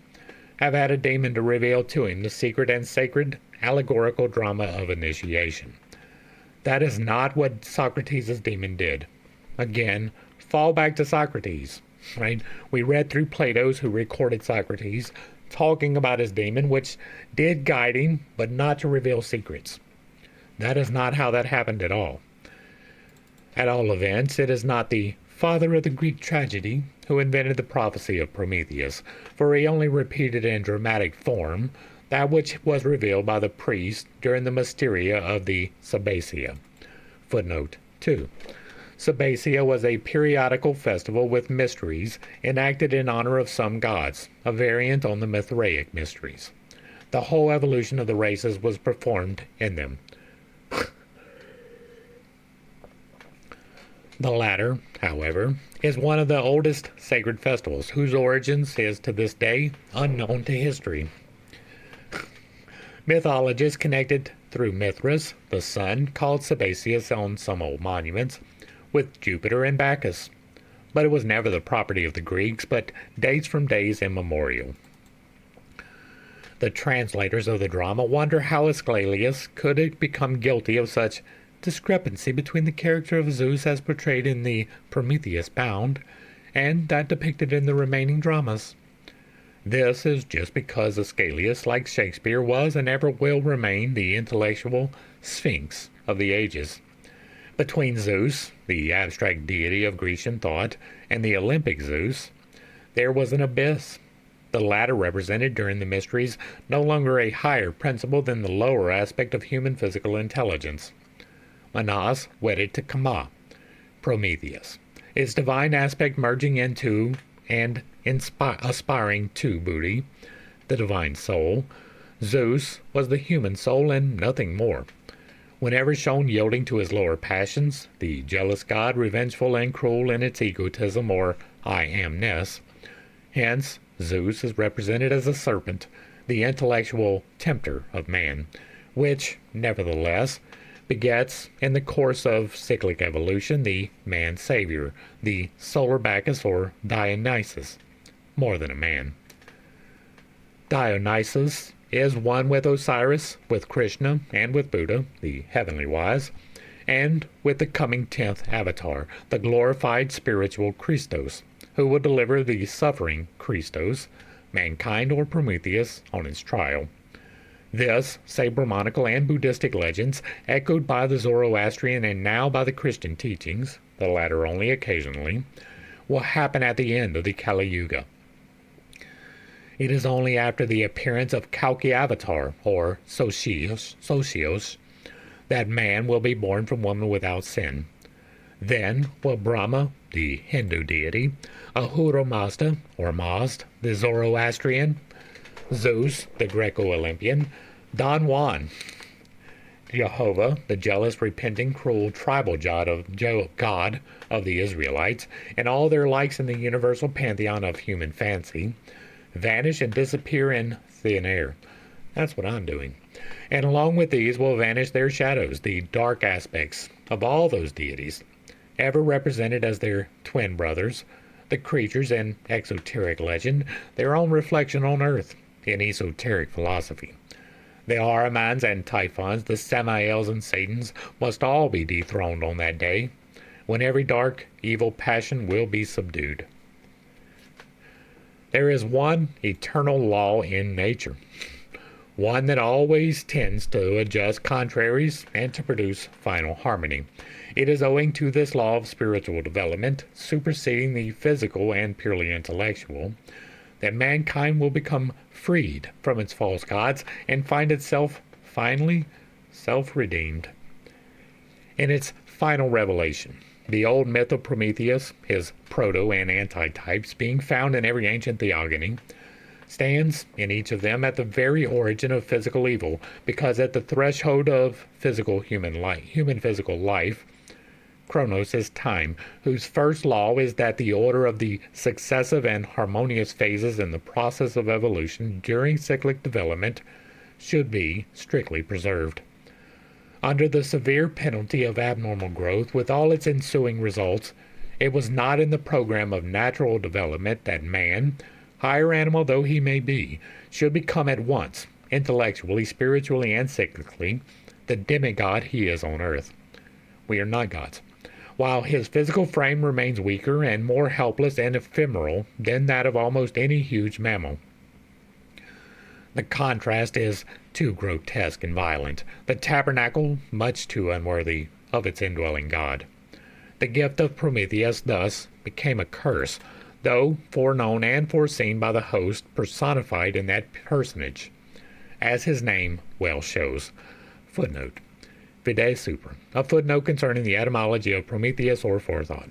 have had a demon to reveal to him the secret and sacred allegorical drama of initiation. That is not what Socrates' demon did. Again, fall back to Socrates, right? We read through Plato's, who recorded Socrates, talking about his demon, which did guide him, but not to reveal secrets. That is not how that happened at all. At all events, it is not the father of the Greek tragedy who invented the prophecy of Prometheus, for he only repeated in dramatic form that which was revealed by the priest during the mysteria of the Sabbacia. Footnote 2. Sabbacia was a periodical festival with mysteries enacted in honor of some gods, a variant on the Mithraic mysteries. The whole evolution of the races was performed in them. The latter, however, is one of the oldest sacred festivals, whose origins is to this day unknown to history. Mythologists connected through Mithras, the sun, called Sabazius on some old monuments, with Jupiter and Bacchus. But it was never the property of the Greeks, but dates from days immemorial. The translators of the drama wonder how Aeschylus could have become guilty of such discrepancy between the character of Zeus as portrayed in the Prometheus Bound and that depicted in the remaining dramas. This is just because Aeschylus, like Shakespeare, was and ever will remain the intellectual sphinx of the ages. Between Zeus, the abstract deity of Grecian thought, and the Olympic Zeus, there was an abyss. The latter represented during the mysteries no longer a higher principle than the lower aspect of human physical intelligence. Manas wedded to Kama, Prometheus, its divine aspect merging into and aspiring to Buddhi, the divine soul. Zeus was the human soul and nothing more. Whenever shown yielding to his lower passions, the jealous god, revengeful and cruel in its egotism or I-amness. Hence, Zeus is represented as a serpent, the intellectual tempter of man, which, nevertheless, begets, in the course of cyclic evolution, the man-savior, the solar Bacchus or Dionysus, more than a man. Dionysus is one with Osiris, with Krishna, and with Buddha, the heavenly wise, and with the coming 10th avatar, the glorified spiritual Christos, who will deliver the suffering Christos, mankind or Prometheus, on its trial. This, say Brahmanical and Buddhistic legends, echoed by the Zoroastrian and now by the Christian teachings, the latter only occasionally, will happen at the end of the Kali Yuga. It is only after the appearance of Kalki Avatar, or Socios, that man will be born from woman without sin. Then will Brahma, the Hindu deity, Ahura Mazda, or Mazd, the Zoroastrian, Zeus, the Greco-Olympian, Don Juan, Jehovah, the jealous, repenting, cruel, tribal god of the Israelites, and all their likes in the universal pantheon of human fancy, vanish and disappear in thin air. That's what I'm doing. And along with these will vanish their shadows, the dark aspects of all those deities, ever represented as their twin brothers, the creatures in exoteric legend, their own reflection on earth in esoteric philosophy. The Ahrimans and Typhons, the Samaels and Satans, must all be dethroned on that day, when every dark, evil passion will be subdued. There is one eternal law in nature, one that always tends to adjust contraries and to produce final harmony. It is owing to this law of spiritual development, superseding the physical and purely intellectual, that mankind will become freed from its false gods and find itself finally self-redeemed. In its final revelation, the old myth of Prometheus, his proto and antitypes being found in every ancient theogony, stands in each of them at the very origin of physical evil, because at the threshold of human physical life, Chronos is time, whose first law is that the order of the successive and harmonious phases in the process of evolution during cyclic development should be strictly preserved. Under the severe penalty of abnormal growth, with all its ensuing results, it was not in the program of natural development that man, higher animal though he may be, should become at once, intellectually, spiritually, and cyclically, the demigod he is on earth. We are not gods. While his physical frame remains weaker and more helpless and ephemeral than that of almost any huge mammal. The contrast is too grotesque and violent, the tabernacle much too unworthy of its indwelling God. The gift of Prometheus thus became a curse, though foreknown and foreseen by the host personified in that personage, as his name well shows. Footnote. Vide Super, a footnote concerning the etymology of Prometheus or forethought.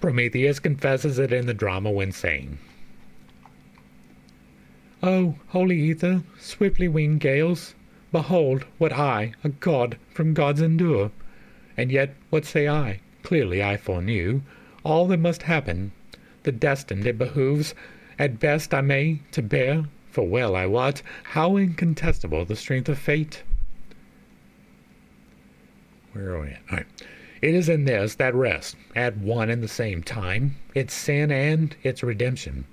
Prometheus confesses it in the drama when saying, "O holy ether, swiftly winged gales, behold what I, a god from gods endure. And yet what say I? Clearly I foreknew all that must happen, the destined it behooves, at best I may, to bear, for well I wot how incontestable the strength of fate. Where are we at? All right. It is in this that rests, at one and the same time, its sin and its redemption.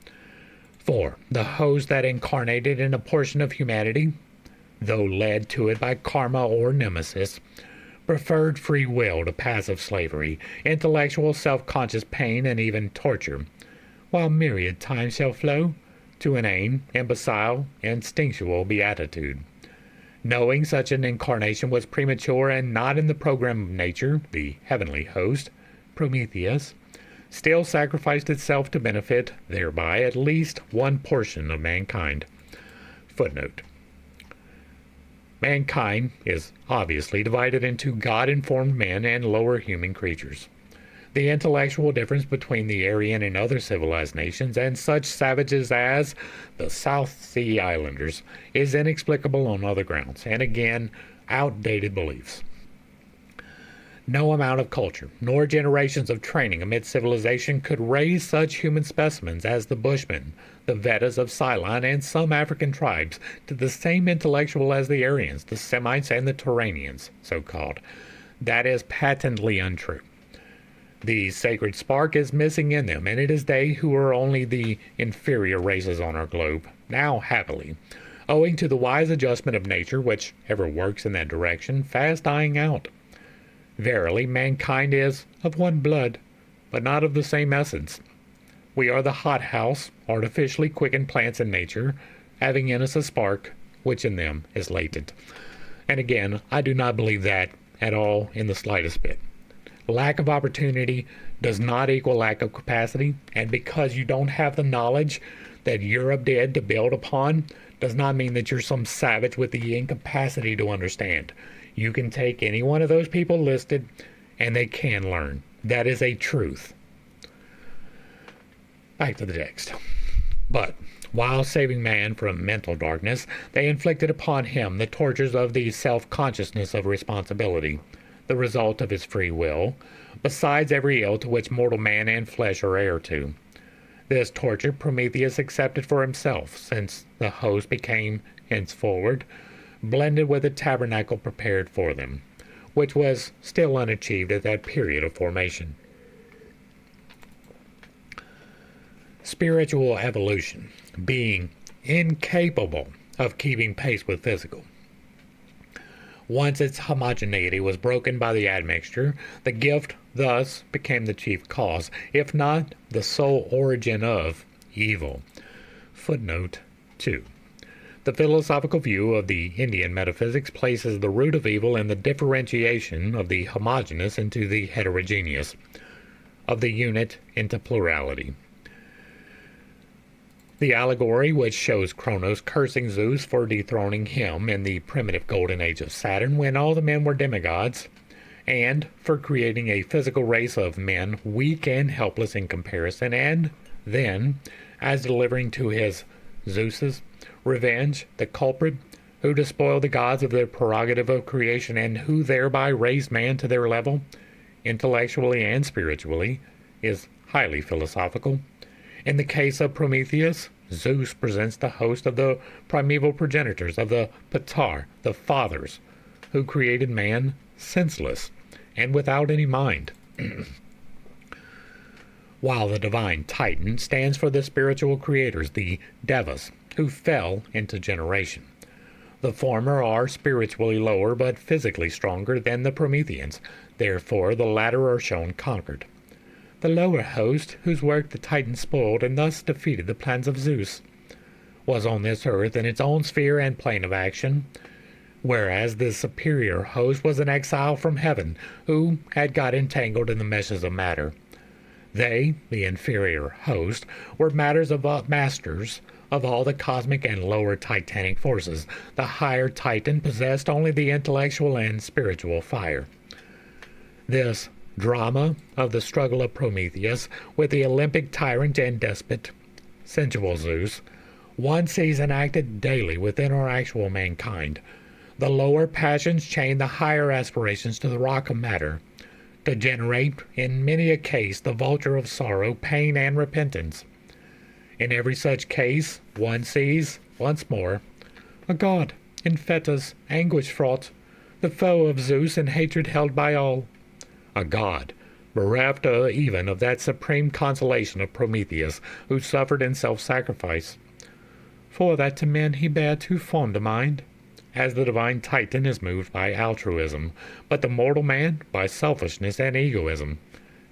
For the host that incarnated in a portion of humanity, though led to it by karma or nemesis, preferred free will to passive slavery, intellectual self-conscious pain, and even torture, while myriad times shall flow to inane, imbecile, instinctual beatitude. Knowing such an incarnation was premature and not in the program of nature, the heavenly host, Prometheus, still sacrificed itself to benefit thereby at least one portion of mankind. Footnote. Mankind is obviously divided into God-informed men and lower human creatures. The intellectual difference between the Aryan and other civilized nations and such savages as the South Sea Islanders is inexplicable on other grounds, and again, outdated beliefs. No amount of culture, nor generations of training amid civilization could raise such human specimens as the Bushmen, the Vedas of Ceylon, and some African tribes to the same intellectual as the Aryans, the Semites, and the Turanians, so-called. That is patently untrue. The sacred spark is missing in them, and it is they who are only the inferior races on our globe, now happily, owing to the wise adjustment of nature, which ever works in that direction, fast dying out. Verily, mankind is of one blood, but not of the same essence. We are the hothouse, artificially quickened plants in nature, having in us a spark, which in them is latent. And again, I do not believe that at all in the slightest bit. Lack of opportunity does not equal lack of capacity, and because you don't have the knowledge that Europe did to build upon, does not mean that you're some savage with the incapacity to understand. You can take any one of those people listed, and they can learn. That is a truth. Back to the text. But while saving man from mental darkness, they inflicted upon him the tortures of the self-consciousness of responsibility, the result of his free will, besides every ill to which mortal man and flesh are heir to. This torture Prometheus accepted for himself, since the host became, henceforward, blended with the tabernacle prepared for them, which was still unachieved at that period of formation. Spiritual evolution, being incapable of keeping pace with physical. Once its homogeneity was broken by the admixture, the gift thus became the chief cause, if not the sole origin of, evil. Footnote 2. The philosophical view of the Indian metaphysics places the root of evil in the differentiation of the homogeneous into the heterogeneous, of the unit into plurality. The allegory which shows Kronos cursing Zeus for dethroning him in the primitive golden age of Saturn when all the men were demigods, and for creating a physical race of men weak and helpless in comparison, and then, as delivering to his Zeus's revenge the culprit who despoiled the gods of their prerogative of creation and who thereby raised man to their level, intellectually and spiritually, is highly philosophical. In the case of Prometheus, Zeus presents the host of the primeval progenitors of the Ptah, the fathers, who created man senseless and without any mind, while the divine Titan stands for the spiritual creators, the Devas, who fell into generation. The former are spiritually lower but physically stronger than the Prometheans, therefore the latter are shown conquered. The lower host, whose work the Titan spoiled and thus defeated the plans of Zeus, was on this earth in its own sphere and plane of action, whereas the superior host was an exile from heaven, who had got entangled in the meshes of matter. They, the inferior host, were masters of all the cosmic and lower titanic forces. The higher Titan possessed only the intellectual and spiritual fire. This drama of the struggle of Prometheus with the Olympic tyrant and despot, sensual Zeus, one sees enacted daily within our actual mankind. The lower passions chain the higher aspirations to the rock of matter. to generate, in many a case, the vulture of sorrow, pain, and repentance. In every such case, one sees, once more, a god in fetters, anguish fraught, the foe of Zeus and hatred held by all. A god, bereft even of that supreme consolation of Prometheus, who suffered in self-sacrifice. For that to men he bare too fond a mind, as the divine Titan is moved by altruism, but the mortal man by selfishness and egoism.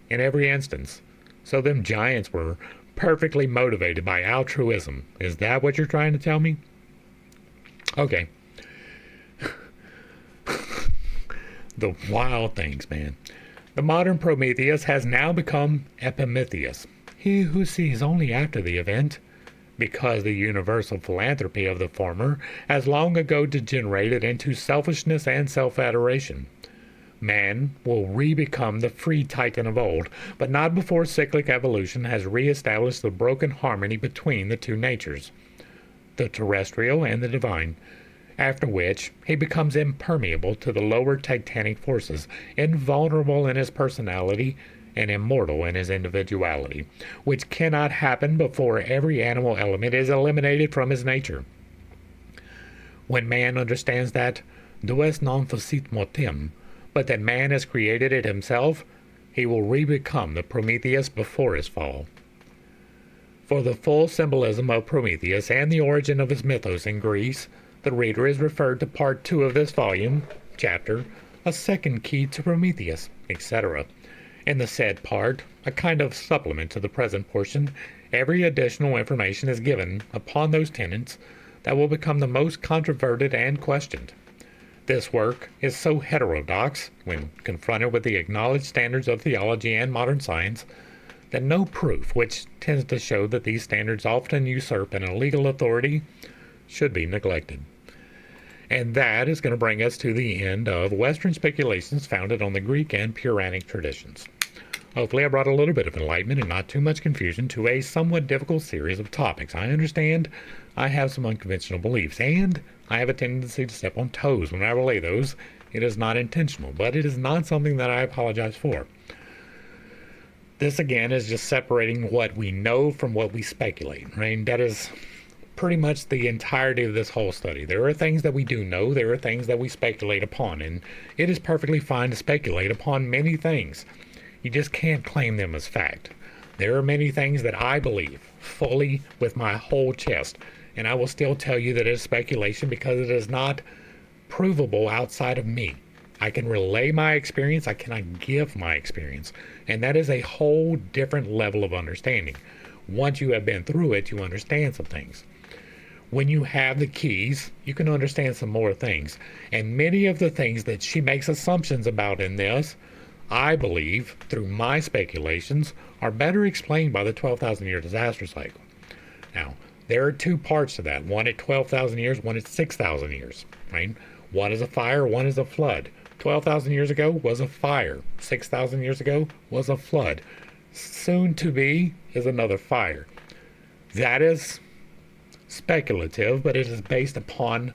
In every instance. So them giants were perfectly motivated by altruism. Is that what you're trying to tell me? Okay. The wild things, man. The modern Prometheus has now become Epimetheus, he who sees only after the event, because the universal philanthropy of the former has long ago degenerated into selfishness and self-adoration. Man will re-become the free Titan of old, but not before cyclic evolution has re-established the broken harmony between the two natures, the terrestrial and the divine, after which he becomes impermeable to the lower titanic forces, invulnerable in his personality, and immortal in his individuality, which cannot happen before every animal element is eliminated from his nature. When man understands that Deus non facit mortem, but that man has created it himself, he will re-become the Prometheus before his fall. For the full symbolism of Prometheus and the origin of his mythos in Greece, the reader is referred to Part 2 of this volume, chapter, A Second Key to Prometheus, etc. In the said part, a kind of supplement to the present portion, every additional information is given upon those tenets that will become the most controverted and questioned. This work is so heterodox, when confronted with the acknowledged standards of theology and modern science, that no proof which tends to show that these standards often usurp an illegal authority should be neglected. And that is going to bring us to the end of Western speculations founded on the Greek and Puranic traditions. Hopefully I brought a little bit of enlightenment and not too much confusion to a somewhat difficult series of topics. I understand I have some unconventional beliefs, and I have a tendency to step on toes when I relay those. It is not intentional, but it is not something that I apologize for. This, again, is just separating what we know from what we speculate, right? That is pretty much the entirety of this whole study. There are things that we do know, there are things that we speculate upon, and it is perfectly fine to speculate upon many things. You just can't claim them as fact. There are many things that I believe fully with my whole chest, and I will still tell you that it is speculation because it is not provable outside of me. I can relay my experience, I cannot give my experience, and that is a whole different level of understanding. Once you have been through it, you understand some things. When you have the keys, you can understand some more things. And many of the things that she makes assumptions about in this, I believe, through my speculations, are better explained by the 12,000-year disaster cycle. Now, there are two parts to that. One at 12,000 years, one at 6,000 years, right? One is a fire, one is a flood. 12,000 years ago was a fire. 6,000 years ago was a flood. Soon to be is another fire. That is speculative, but it is based upon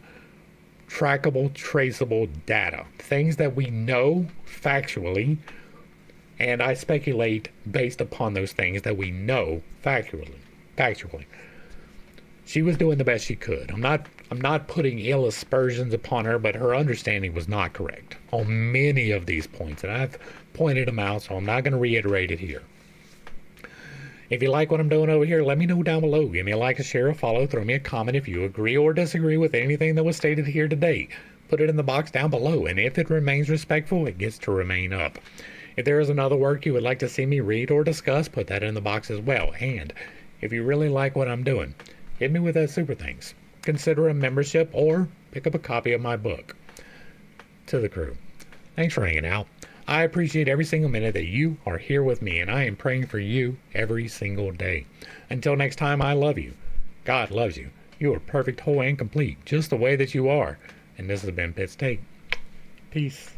trackable, traceable data. Things that we know factually, and I speculate based upon those things that we know factually. She was doing the best she could. I'm not putting ill aspersions upon her, but her understanding was not correct on many of these points, and I've pointed them out, so I'm not going to reiterate it here. If you like what I'm doing over here, let me know down below. Give me a like, a share, a follow, throw me a comment if you agree or disagree with anything that was stated here today. Put it in the box down below, and if it remains respectful, it gets to remain up. If there is another work you would like to see me read or discuss, put that in the box as well. And if you really like what I'm doing, hit me with that super thanks. Consider a membership or pick up a copy of my book. To the crew, thanks for hanging out. I appreciate every single minute that you are here with me, and I am praying for you every single day. Until next time, I love you. God loves you. You are perfect, whole, and complete, just the way that you are. And this has been Pitt's Take. Peace.